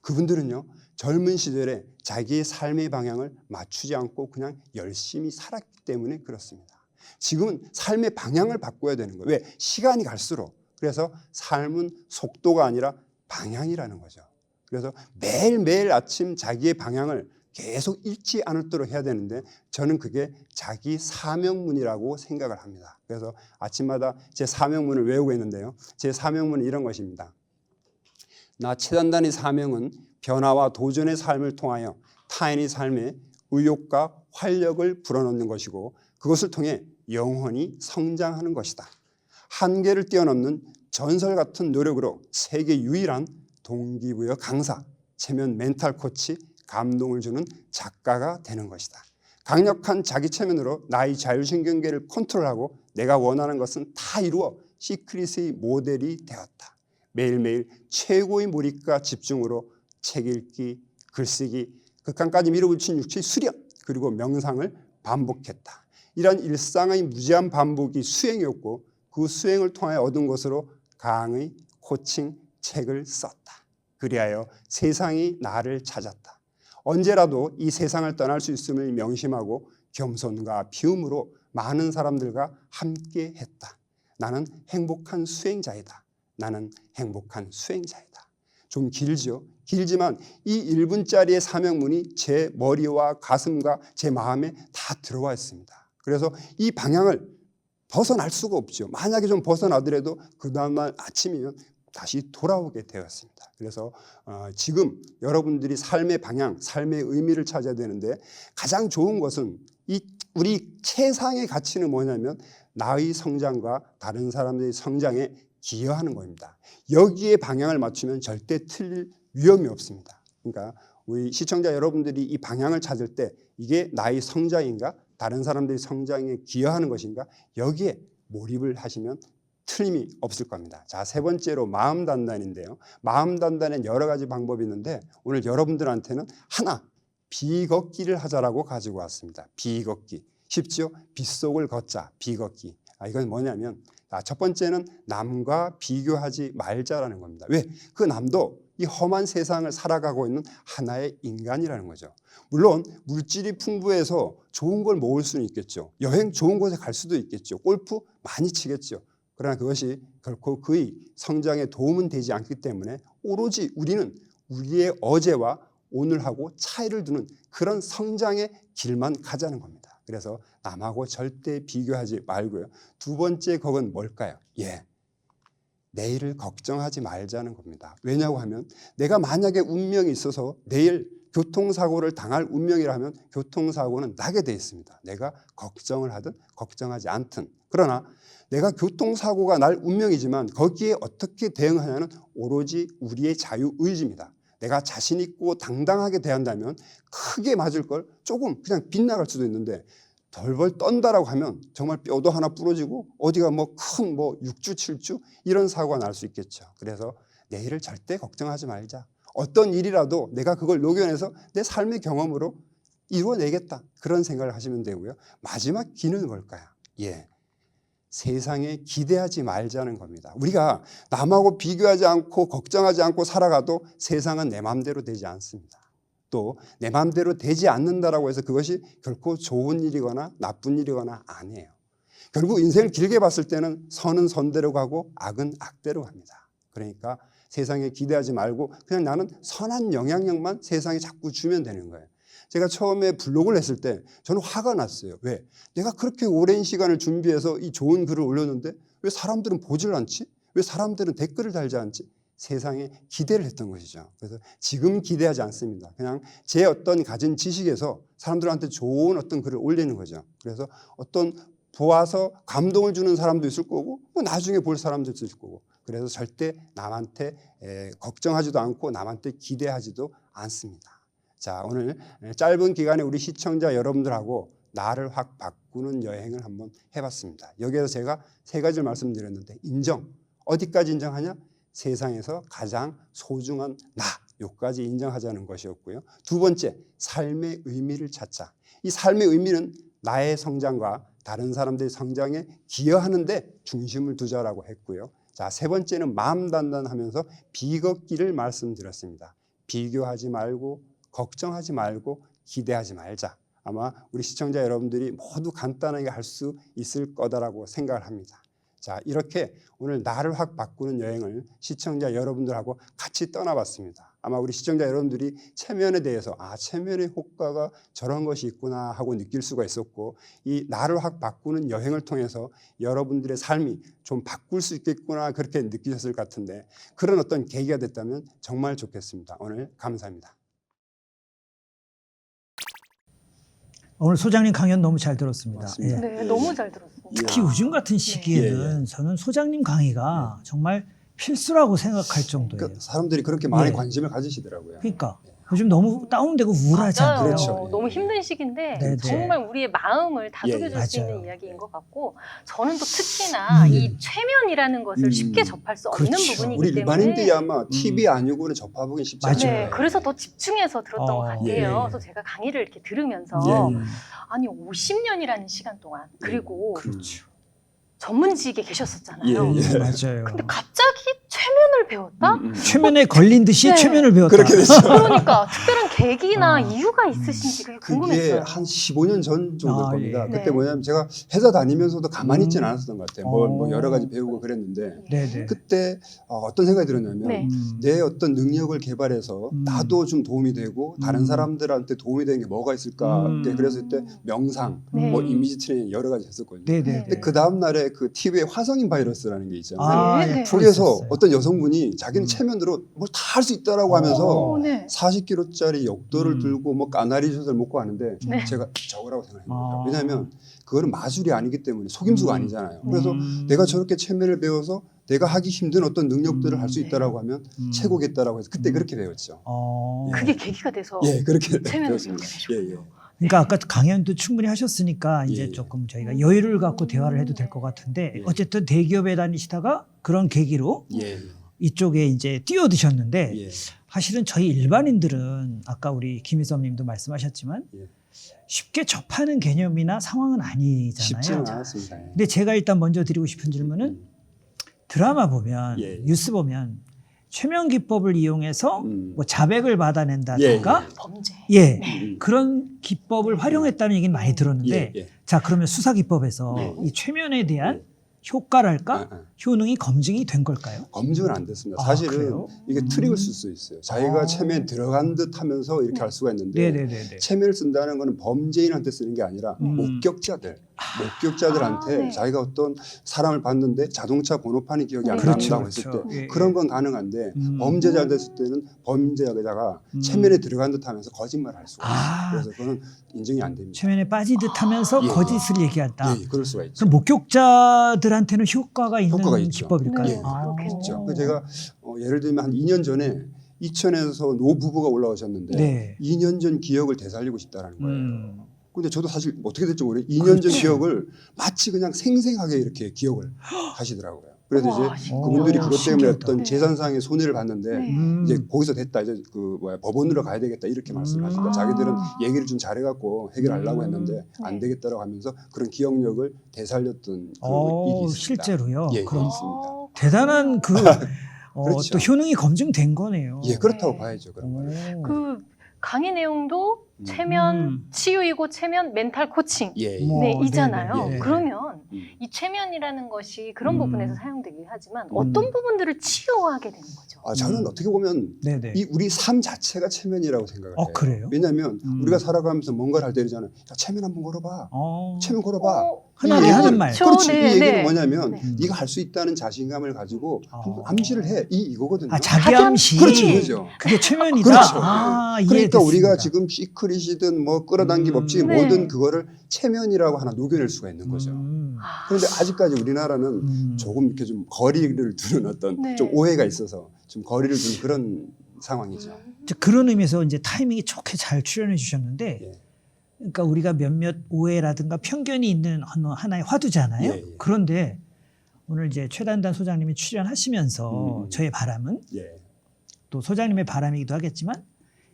[SPEAKER 3] 그분들은요, 젊은 시절에 자기의 삶의 방향을 맞추지 않고 그냥 열심히 살았기 때문에 그렇습니다. 지금은 삶의 방향을 바꿔야 되는 거예요. 왜? 시간이 갈수록. 그래서 삶은 속도가 아니라 방향이라는 거죠. 그래서 매일매일 아침 자기의 방향을 계속 잃지 않도록 해야 되는데 저는 그게 자기 사명문이라고 생각을 합니다. 그래서 아침마다 제 사명문을 외우고 있는데요. 제 사명문은 이런 것입니다. 나 최단단의 사명은 변화와 도전의 삶을 통하여 타인의 삶에 의욕과 활력을 불어넣는 것이고 그것을 통해 영원히 성장하는 것이다. 한계를 뛰어넘는 전설 같은 노력으로 세계 유일한 동기부여 강사, 체면 멘탈 코치, 감동을 주는 작가가 되는 것이다. 강력한 자기 체면으로 나의 자율신경계를 컨트롤하고 내가 원하는 것은 다 이루어 시크릿의 모델이 되었다. 매일매일 최고의 몰입과 집중으로 책 읽기, 글쓰기, 극한까지 밀어붙인 육체의 수련, 그리고 명상을 반복했다. 이런 일상의 무제한 반복이 수행이었고 그 수행을 통하여 얻은 것으로 강의, 코칭, 책을 썼다. 그리하여 세상이 나를 찾았다. 언제라도 이 세상을 떠날 수 있음을 명심하고 겸손과 비움으로 많은 사람들과 함께 했다. 나는 행복한 수행자이다. 나는 행복한 수행자이다. 좀 길죠? 길지만 이 1분짜리의 사명문이 제 머리와 가슴과 제 마음에 다 들어와 있습니다. 그래서 이 방향을 벗어날 수가 없죠. 만약에 좀 벗어나더라도 그 다음날 아침이면 다시 돌아오게 되었습니다. 그래서 지금 여러분들이 삶의 방향, 삶의 의미를 찾아야 되는데 가장 좋은 것은 우리 최상의 가치는 뭐냐면 나의 성장과 다른 사람들의 성장에 기여하는 겁니다. 여기에 방향을 맞추면 절대 틀릴 위험이 없습니다. 그러니까 우리 시청자 여러분들이 이 방향을 찾을 때 이게 나의 성장인가 다른 사람들의 성장에 기여하는 것인가 여기에 몰입을 하시면 틀림이 없을 겁니다. 자, 세 번째로 마음 단단인데요. 마음 단단엔 여러 가지 방법이 있는데 오늘 여러분들한테는 하나, 비걷기를 하자라고 가지고 왔습니다. 비걷기. 쉽죠? 빗속을 걷자. 비걷기. 이건 뭐냐면 첫 번째는 남과 비교하지 말자라는 겁니다. 왜? 그 남도 이 험한 세상을 살아가고 있는 하나의 인간이라는 거죠. 물론 물질이 풍부해서 좋은 걸 먹을 수는 있겠죠. 여행 좋은 곳에 갈 수도 있겠죠. 골프 많이 치겠죠. 그러나 그것이 결코 그의 성장에 도움은 되지 않기 때문에 오로지 우리는 우리의 어제와 오늘하고 차이를 두는 그런 성장의 길만 가자는 겁니다. 그래서 남하고 절대 비교하지 말고요. 두 번째 것은 뭘까요? 내일을 걱정하지 말자는 겁니다. 왜냐고 하면 내가 만약에 운명이 있어서 내일 교통사고를 당할 운명이라면 교통사고는 나게 돼 있습니다. 내가 걱정을 하든 걱정하지 않든. 그러나 내가 교통사고가 날 운명이지만 거기에 어떻게 대응하냐는 오로지 우리의 자유의지입니다. 내가 자신 있고 당당하게 대한다면 크게 맞을 걸 조금 그냥 빗나갈 수도 있는데 덜벌 떤다라고 하면 정말 뼈도 하나 부러지고 어디가 뭐 큰 뭐 6주, 7주 이런 사고가 날 수 있겠죠. 그래서 내일을 절대 걱정하지 말자. 어떤 일이라도 내가 그걸 녹여내서 내 삶의 경험으로 이루어내겠다. 그런 생각을 하시면 되고요. 마지막 기는 뭘까요? 예. 세상에 기대하지 말자는 겁니다. 우리가 남하고 비교하지 않고 걱정하지 않고 살아가도 세상은 내 마음대로 되지 않습니다. 또 내 마음대로 되지 않는다라고 해서 그것이 결코 좋은 일이거나 나쁜 일이거나 아니에요. 결국 인생을 길게 봤을 때는 선은 선대로 가고 악은 악대로 갑니다. 그러니까 세상에 기대하지 말고 그냥 나는 선한 영향력만 세상에 자꾸 주면 되는 거예요. 제가 처음에 블로그를 했을 때 저는 화가 났어요. 왜? 내가 그렇게 오랜 시간을 준비해서 이 좋은 글을 올렸는데 왜 사람들은 보질 않지? 왜 사람들은 댓글을 달지 않지? 세상에 기대를 했던 것이죠. 그래서 지금 기대하지 않습니다. 그냥 제 어떤 가진 지식에서 사람들한테 좋은 어떤 글을 올리는 거죠. 그래서 어떤 보아서 감동을 주는 사람도 있을 거고 뭐 나중에 볼 사람도 있을 거고 그래서 절대 남한테 걱정하지도 않고 남한테 기대하지도 않습니다. 자, 오늘 짧은 기간에 우리 시청자 여러분들하고 나를 확 바꾸는 여행을 한번 해봤습니다. 여기에서 제가 3가지를 말씀드렸는데 인정, 어디까지 인정하냐? 세상에서 가장 소중한 나, 요까지 인정하자는 것이었고요. 2번째, 삶의 의미를 찾자. 이 삶의 의미는 나의 성장과 다른 사람들의 성장에 기여하는데 중심을 두자라고 했고요. 자, 3번째는 마음 단단하면서 비걷기를 말씀드렸습니다. 비교하지 말고 걱정하지 말고 기대하지 말자. 아마 우리 시청자 여러분들이 모두 간단하게 할 수 있을 거다라고 생각을 합니다. 자, 이렇게 오늘 나를 확 바꾸는 여행을 시청자 여러분들하고 같이 떠나봤습니다. 아마 우리 시청자 여러분들이 체면에 대해서 체면의 효과가 저런 것이 있구나 하고 느낄 수가 있었고 이 나를 확 바꾸는 여행을 통해서 여러분들의 삶이 좀 바꿀 수 있겠구나 그렇게 느끼셨을 것 같은데 그런 어떤 계기가 됐다면 정말 좋겠습니다. 오늘 감사합니다.
[SPEAKER 1] 오늘 소장님 강연 너무 잘 들었습니다.
[SPEAKER 3] 맞습니다.
[SPEAKER 1] 예.
[SPEAKER 2] 네, 너무 잘 들었습니다.
[SPEAKER 1] 특히 요즘 같은 시기에는 저는 소장님 강의가 정말 필수라고 생각할 정도예요.
[SPEAKER 3] 그러니까 사람들이 그렇게 많이
[SPEAKER 1] 예.
[SPEAKER 3] 관심을 가지시더라고요.
[SPEAKER 1] 그러니까 요즘 너무 다운되고 우울하잖아요.
[SPEAKER 2] 맞아요.
[SPEAKER 3] 그렇죠.
[SPEAKER 2] 너무 힘든 시기인데
[SPEAKER 1] 네네.
[SPEAKER 2] 정말 우리의 마음을 다독여줄 수
[SPEAKER 1] 맞아요.
[SPEAKER 2] 있는 이야기인 것 같고 저는 또 특히나 이 최면이라는 것을 쉽게 접할 수 없는
[SPEAKER 1] 그렇죠.
[SPEAKER 2] 부분이기
[SPEAKER 3] 우리
[SPEAKER 2] 때문에
[SPEAKER 3] 일반인들이 아마 TV 아니고는 접하기는 쉽지 않아요.
[SPEAKER 1] 맞아요.
[SPEAKER 2] 네, 그래서 더 집중해서 들었던 것 같아요.
[SPEAKER 3] 예.
[SPEAKER 2] 그래서 제가 강의를 이렇게 들으면서
[SPEAKER 3] 예.
[SPEAKER 2] 아니 50년이라는 시간 동안 그리고
[SPEAKER 1] 그렇죠.
[SPEAKER 2] 전문직에 계셨었잖아요.
[SPEAKER 3] 예, 예.
[SPEAKER 1] 맞아요.
[SPEAKER 2] 근데 갑자기 최면을 배웠다?
[SPEAKER 1] 최면에 걸린 듯이
[SPEAKER 2] 네.
[SPEAKER 1] 최면을 배웠다.
[SPEAKER 3] 그렇게 됐죠.
[SPEAKER 2] 그러니까 특별한 계기나 이유가 있으신지 그게
[SPEAKER 3] 그게
[SPEAKER 2] 궁금했어요.
[SPEAKER 3] 한 15년 전 정도일 겁니다.
[SPEAKER 1] 예.
[SPEAKER 3] 그때
[SPEAKER 2] 네.
[SPEAKER 3] 뭐냐면 제가 회사 다니면서도 가만히 있지는 않았었던 것 같아요. 뭐 여러 가지
[SPEAKER 1] 어.
[SPEAKER 3] 배우고 그랬는데
[SPEAKER 1] 네네.
[SPEAKER 3] 그때 어떤 생각이 들었냐면
[SPEAKER 2] 네.
[SPEAKER 3] 내 어떤 능력을 개발해서 나도 좀 도움이 되고 다른 사람들한테 도움이 되는 게 뭐가 있을까. 그래서 그때 명상,
[SPEAKER 2] 네.
[SPEAKER 3] 뭐 이미지 트레이닝 여러 가지 했었거든요.
[SPEAKER 1] 네네.
[SPEAKER 3] 근데 그 다음 날에 그 TV에 화성인 바이러스라는 게 있잖아요.
[SPEAKER 1] 아,
[SPEAKER 2] 네.
[SPEAKER 1] 예,
[SPEAKER 3] 거기에서
[SPEAKER 1] 있었어요.
[SPEAKER 3] 어떤 여성분이 자기는 체면으로 뭘 다 할 수 있다라고 하면서
[SPEAKER 2] 오, 네.
[SPEAKER 3] 40kg짜리 욕도를 들고 뭐 까나리 젖을 먹고 하는데
[SPEAKER 2] 네.
[SPEAKER 3] 제가 저거라고 생각합니다.
[SPEAKER 1] 아.
[SPEAKER 3] 왜냐하면 그거는 마술이 아니기 때문에 속임수가 아니잖아요. 그래서
[SPEAKER 1] 음.
[SPEAKER 3] 내가 저렇게 체면을 배워서 내가 하기 힘든 어떤 능력들을 할 수 있다라고 하면 최고겠다라고 해서 그때 그렇게 배웠죠.
[SPEAKER 2] 그게 계기가 돼서
[SPEAKER 3] 예, 그렇게
[SPEAKER 2] 체면을
[SPEAKER 3] 배웠습니다.
[SPEAKER 2] 배우게 되셨군요.
[SPEAKER 3] 예, 예.
[SPEAKER 1] 그러니까 아까 강연도 충분히 하셨으니까 이제
[SPEAKER 3] 예.
[SPEAKER 1] 조금 저희가 여유를 갖고 대화를 해도 될 것 같은데
[SPEAKER 3] 예.
[SPEAKER 1] 어쨌든 대기업에 다니시다가 그런 계기로
[SPEAKER 3] 예,
[SPEAKER 1] 이쪽에 이제 뛰어드셨는데
[SPEAKER 3] 예.
[SPEAKER 1] 사실은 저희 일반인들은 아까 우리 김희섭님도 말씀하셨지만
[SPEAKER 3] 예.
[SPEAKER 1] 쉽게 접하는 개념이나 상황은 아니잖아요.
[SPEAKER 3] 쉽지는 않았습니다. 예.
[SPEAKER 1] 근데 제가 일단 먼저 드리고 싶은 질문은 드라마 보면
[SPEAKER 3] 예.
[SPEAKER 1] 뉴스 보면 최면 기법을 이용해서 뭐 자백을
[SPEAKER 3] 예,
[SPEAKER 1] 받아낸다든가
[SPEAKER 2] 범죄.
[SPEAKER 1] 예,
[SPEAKER 3] 음.
[SPEAKER 1] 그런 기법을 활용했다는 얘기는 많이 들었는데
[SPEAKER 3] 예, 예.
[SPEAKER 1] 자 그러면 수사 기법에서
[SPEAKER 3] 예.
[SPEAKER 1] 이 최면에 대한 효과랄까 효능이 검증이 된 걸까요?
[SPEAKER 3] 검증은 안 됐습니다.
[SPEAKER 1] 아,
[SPEAKER 3] 사실은
[SPEAKER 1] 그래요?
[SPEAKER 3] 이게 트릭을 쓸 수 있어요. 자기가
[SPEAKER 1] 아.
[SPEAKER 3] 체면 들어간 듯 하면서 이렇게 할 수가 있는데
[SPEAKER 1] 네네네네.
[SPEAKER 3] 체면을 쓴다는 것은 범죄인한테 쓰는 게 아니라
[SPEAKER 1] 음.
[SPEAKER 3] 목격자들 목격자들한테
[SPEAKER 2] 네.
[SPEAKER 3] 자기가 어떤 사람을 봤는데 자동차 번호판이 기억이 안
[SPEAKER 2] 네.
[SPEAKER 3] 난다고
[SPEAKER 1] 그렇죠,
[SPEAKER 3] 했을
[SPEAKER 1] 그렇죠.
[SPEAKER 3] 때
[SPEAKER 1] 예, 예.
[SPEAKER 3] 그런 건 가능한데
[SPEAKER 1] 음.
[SPEAKER 3] 범죄자 됐을 때는 범죄자가
[SPEAKER 1] 음.
[SPEAKER 3] 체면에 들어간 듯하면서 거짓말을 할 수가 있어요.
[SPEAKER 1] 아.
[SPEAKER 3] 그래서 그건 인정이 안 됩니다.
[SPEAKER 1] 최면에 빠진 듯하면서
[SPEAKER 3] 예,
[SPEAKER 1] 거짓을 얘기한다.
[SPEAKER 3] 예, 그럴 수가 있죠.
[SPEAKER 1] 그럼 목격자들한테는 효과가 있는
[SPEAKER 3] 효과가 있죠.
[SPEAKER 1] 기법일까요?
[SPEAKER 2] 네,
[SPEAKER 1] 아.
[SPEAKER 2] 그렇겠네요.
[SPEAKER 3] 있죠. 그 제가 예를 들면 한 2년 전에 이천에서 노 부부가 올라오셨는데
[SPEAKER 1] 네.
[SPEAKER 3] 2년 전 기억을 되살리고 싶다라는 거예요.
[SPEAKER 1] 음.
[SPEAKER 3] 근데 저도 사실 어떻게 될지 모르겠어요. 2년 전
[SPEAKER 1] 그렇죠.
[SPEAKER 3] 기억을 마치 그냥 생생하게 이렇게 기억을 하시더라고요. 그래서
[SPEAKER 2] 우와,
[SPEAKER 3] 이제
[SPEAKER 2] 신기하다.
[SPEAKER 3] 그분들이 그것 때문에
[SPEAKER 1] 신기하다.
[SPEAKER 3] 어떤
[SPEAKER 2] 네.
[SPEAKER 3] 재산상의 손해를 봤는데
[SPEAKER 2] 네.
[SPEAKER 3] 이제 거기서 됐다. 이제 그 법원으로 가야 되겠다 이렇게 말씀하시다.
[SPEAKER 2] 아.
[SPEAKER 3] 자기들은 얘기를 좀 잘해갖고 해결하려고 했는데 안
[SPEAKER 2] 네.
[SPEAKER 3] 되겠다라고 하면서 그런 기억력을 되살렸던 그 일이 있습니다.
[SPEAKER 1] 실제로요.
[SPEAKER 3] 예,
[SPEAKER 1] 그럼
[SPEAKER 3] 있습니다.
[SPEAKER 1] 대단한 그
[SPEAKER 3] 그렇죠.
[SPEAKER 1] 또 효능이 검증된 거네요.
[SPEAKER 3] 예, 그렇다고
[SPEAKER 2] 네.
[SPEAKER 3] 봐야죠. 그런 거는.
[SPEAKER 1] 오.
[SPEAKER 2] 그 강의 내용도 체면
[SPEAKER 1] 음.
[SPEAKER 2] 치유이고 체면 멘탈 코칭
[SPEAKER 3] 예, 예.
[SPEAKER 1] 뭐,
[SPEAKER 2] 네,
[SPEAKER 1] 네,
[SPEAKER 2] 이잖아요.
[SPEAKER 1] 네, 네.
[SPEAKER 2] 그러면
[SPEAKER 3] 음.
[SPEAKER 2] 이 체면이라는 것이 그런
[SPEAKER 1] 음.
[SPEAKER 2] 부분에서 사용되긴 하지만 어떤 부분들을 치유하게 되는 거죠?
[SPEAKER 3] 저는 어떻게 보면
[SPEAKER 1] 네네.
[SPEAKER 3] 이 우리 삶 자체가 체면이라고 생각을 해요.
[SPEAKER 1] 그래요?
[SPEAKER 3] 왜냐하면
[SPEAKER 1] 음.
[SPEAKER 3] 우리가 살아가면서 뭔가를 할 때 이러잖아요. 야, 체면 한번 걸어봐. 체면 걸어봐.
[SPEAKER 1] 흔하게
[SPEAKER 3] 이
[SPEAKER 1] 하는
[SPEAKER 3] 얘기를-
[SPEAKER 1] 말.
[SPEAKER 3] 그렇지.
[SPEAKER 2] 네,
[SPEAKER 3] 이 얘기는
[SPEAKER 2] 네.
[SPEAKER 3] 뭐냐면
[SPEAKER 2] 네.
[SPEAKER 3] 네가 할 수 있다는 자신감을 가지고
[SPEAKER 1] 어.
[SPEAKER 3] 암시를 해. 이거거든요.
[SPEAKER 1] 아, 자기 암시.
[SPEAKER 3] 그렇죠, 그렇죠.
[SPEAKER 1] 그게 최면이다.
[SPEAKER 3] 그렇죠.
[SPEAKER 1] 아,
[SPEAKER 3] 그러니까
[SPEAKER 1] 이해됐습니다.
[SPEAKER 3] 우리가 지금 시크릿이든 뭐 끌어당김 없이
[SPEAKER 2] 네.
[SPEAKER 3] 모든 그거를 체면이라고 하나 녹여낼 수가 있는 거죠.
[SPEAKER 2] 아,
[SPEAKER 3] 그런데 아직까지 우리나라는
[SPEAKER 1] 음.
[SPEAKER 3] 조금 이렇게 좀 거리를 두는 어떤
[SPEAKER 2] 네.
[SPEAKER 3] 좀 오해가 있어서 좀 거리를 두는 그런 상황이죠.
[SPEAKER 1] 이제 그런 의미에서 이제 타이밍이 좋게 잘 출연해 주셨는데,
[SPEAKER 3] 예.
[SPEAKER 1] 그러니까 우리가 몇몇 오해라든가 편견이 있는 하나의 화두잖아요.
[SPEAKER 3] 예, 예.
[SPEAKER 1] 그런데 오늘 이제 최단단 소장님이 출연하시면서 저의 바람은
[SPEAKER 3] 예.
[SPEAKER 1] 또 소장님의 바람이기도 하겠지만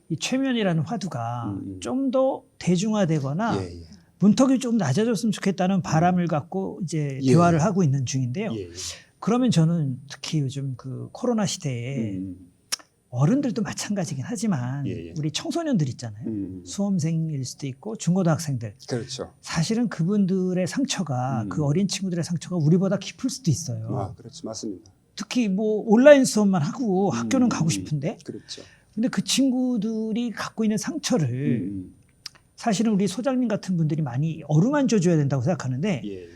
[SPEAKER 1] 이 최면이라는 화두가 좀 더 대중화되거나
[SPEAKER 3] 예, 예.
[SPEAKER 1] 문턱이 좀 낮아졌으면 좋겠다는 바람을 갖고 이제
[SPEAKER 3] 예.
[SPEAKER 1] 대화를 하고 있는 중인데요.
[SPEAKER 3] 예, 예.
[SPEAKER 1] 그러면 저는 특히 요즘 그 코로나 시대에 어른들도 마찬가지긴 하지만
[SPEAKER 3] 예, 예.
[SPEAKER 1] 우리 청소년들 있잖아요.
[SPEAKER 3] 음.
[SPEAKER 1] 수험생일 수도 있고 중고등학생들.
[SPEAKER 3] 그렇죠.
[SPEAKER 1] 사실은 그분들의 상처가 그 어린 친구들의 상처가 우리보다 깊을 수도 있어요.
[SPEAKER 3] 아, 그렇죠. 맞습니다.
[SPEAKER 1] 특히 뭐 온라인 수업만 하고 학교는
[SPEAKER 3] 음,
[SPEAKER 1] 가고 싶은데
[SPEAKER 3] 그렇죠.
[SPEAKER 1] 근데 그 친구들이 갖고 있는 상처를
[SPEAKER 3] 음.
[SPEAKER 1] 사실은 우리 소장님 같은 분들이 많이 어루만져 줘야 된다고 생각하는데
[SPEAKER 3] 예.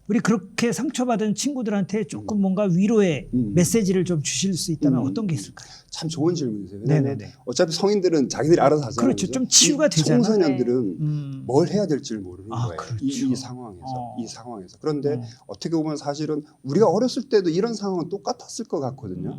[SPEAKER 1] 우리 그렇게 상처받은 친구들한테 조금 뭔가 위로의 메시지를 좀 주실 수 있다면 어떤 게 있을까요?
[SPEAKER 3] 참 좋은 질문이세요. 왜냐하면
[SPEAKER 1] 네네네.
[SPEAKER 3] 어차피 성인들은 자기들이 알아서 하잖아요.
[SPEAKER 1] 그렇죠.
[SPEAKER 3] 그죠?
[SPEAKER 1] 좀 치유가
[SPEAKER 3] 이
[SPEAKER 1] 되잖아요.
[SPEAKER 3] 청소년들은 뭘 해야 될지를 모르는
[SPEAKER 1] 아,
[SPEAKER 3] 거예요.
[SPEAKER 1] 그렇죠.
[SPEAKER 3] 이 상황에서. 이 상황에서. 그런데
[SPEAKER 1] 어.
[SPEAKER 3] 어떻게 보면 사실은 우리가 어렸을 때도 이런 상황은 똑같았을 것 같거든요.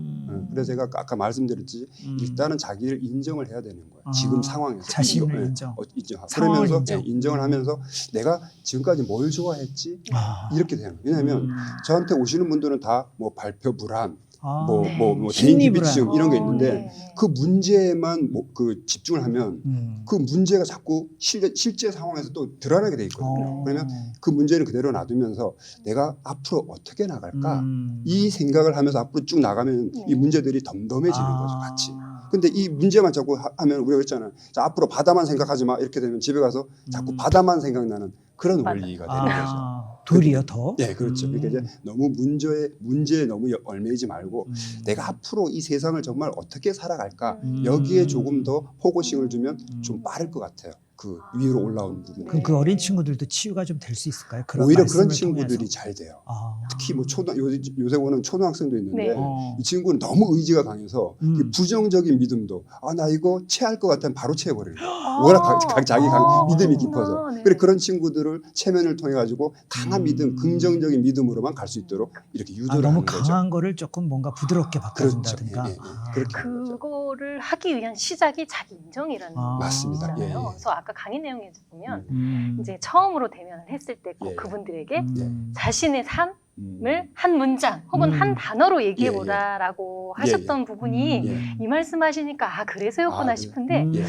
[SPEAKER 3] 그래서 제가 아까 말씀드렸지 일단은 자기를 인정을 해야 되는 거예요.
[SPEAKER 1] 아,
[SPEAKER 3] 지금 상황에서.
[SPEAKER 1] 자신을
[SPEAKER 3] 예,
[SPEAKER 1] 인정.
[SPEAKER 3] 인정하고.
[SPEAKER 1] 상황을
[SPEAKER 3] 그러면서
[SPEAKER 1] 인정.
[SPEAKER 3] 인정을 하면서 내가 지금까지 뭘 좋아했지?
[SPEAKER 1] 아.
[SPEAKER 3] 이렇게 되는 거예요. 왜냐하면 저한테 오시는 분들은 다 뭐 발표 불안,
[SPEAKER 1] 아.
[SPEAKER 3] 뭐
[SPEAKER 2] 네.
[SPEAKER 3] 개인기
[SPEAKER 1] 심리
[SPEAKER 3] 비증
[SPEAKER 1] 불안.
[SPEAKER 3] 이런 게
[SPEAKER 2] 어,
[SPEAKER 3] 있는데
[SPEAKER 2] 네.
[SPEAKER 3] 그 문제만 그 집중을 하면
[SPEAKER 1] 음.
[SPEAKER 3] 그 문제가 자꾸 실제 상황에서 또 드러나게 돼 있거든요.
[SPEAKER 1] 어.
[SPEAKER 3] 그러면 그 문제는 그대로 놔두면서 내가 앞으로 어떻게 나갈까
[SPEAKER 1] 음.
[SPEAKER 3] 이 생각을 하면서 앞으로 쭉 나가면 이 문제들이 덤덤해지는
[SPEAKER 1] 아.
[SPEAKER 3] 거죠, 같이. 근데 이 문제만 자꾸 하면 우리가 그랬잖아요. 자, 앞으로 바다만 생각하지 마 이렇게 되면 집에 가서 자꾸 바다만 생각나는 그런
[SPEAKER 2] 맞아요.
[SPEAKER 3] 원리가 되는 거죠.
[SPEAKER 1] 아, 도리어 더.
[SPEAKER 3] 네, 그렇죠. 그러니까 이제 너무 문제에 너무 얽매이지 말고 내가 앞으로 이 세상을 정말 어떻게 살아갈까 여기에 조금 더 포커싱을 주면 좀 빠를 것 같아요. 그 위로 올라오는 부분.
[SPEAKER 1] 그럼 그 어린 친구들도 치유가 좀 될 수 있을까요? 그런
[SPEAKER 3] 오히려
[SPEAKER 1] 말씀을
[SPEAKER 3] 그런 친구들이
[SPEAKER 1] 통해서.
[SPEAKER 3] 잘 돼요.
[SPEAKER 1] 아.
[SPEAKER 3] 특히 뭐 요새 보는 초등학생도 있는데
[SPEAKER 2] 네.
[SPEAKER 1] 어.
[SPEAKER 3] 이 친구는 너무 의지가 강해서 이 부정적인 믿음도 나 이거 체할 것 같으면 바로 체해버리는 거예요. 워낙 자기 믿음이 깊어서.
[SPEAKER 2] 네.
[SPEAKER 3] 그래 그런 친구들을 체면을 통해 가지고 강한 믿음, 긍정적인 믿음으로만 갈 수 있도록 이렇게 유도를
[SPEAKER 1] 너무
[SPEAKER 3] 하는 거죠.
[SPEAKER 1] 강한 거를 조금 뭔가 부드럽게
[SPEAKER 3] 그렇죠.
[SPEAKER 1] 바꿔준다든가.
[SPEAKER 3] 예, 예, 예.
[SPEAKER 1] 아.
[SPEAKER 3] 그렇게 하는 거죠.
[SPEAKER 2] 그거를 하기 위한 시작이 자기 인정이라는
[SPEAKER 1] 아.
[SPEAKER 3] 맞습니다.
[SPEAKER 2] 거잖아요.
[SPEAKER 3] 예, 예.
[SPEAKER 2] 그래서 아까 강의 내용에서 보면
[SPEAKER 1] 음.
[SPEAKER 2] 이제 처음으로 대면을 했을 때 꼭
[SPEAKER 3] 예.
[SPEAKER 2] 그분들에게
[SPEAKER 1] 음.
[SPEAKER 2] 자신의 삶을 한 문장 혹은 한 단어로 얘기해보라라고
[SPEAKER 3] 예,
[SPEAKER 2] 하셨던 부분이
[SPEAKER 3] 예.
[SPEAKER 2] 이 말씀하시니까 그래서였구나
[SPEAKER 3] 아,
[SPEAKER 2] 싶은데
[SPEAKER 3] 예.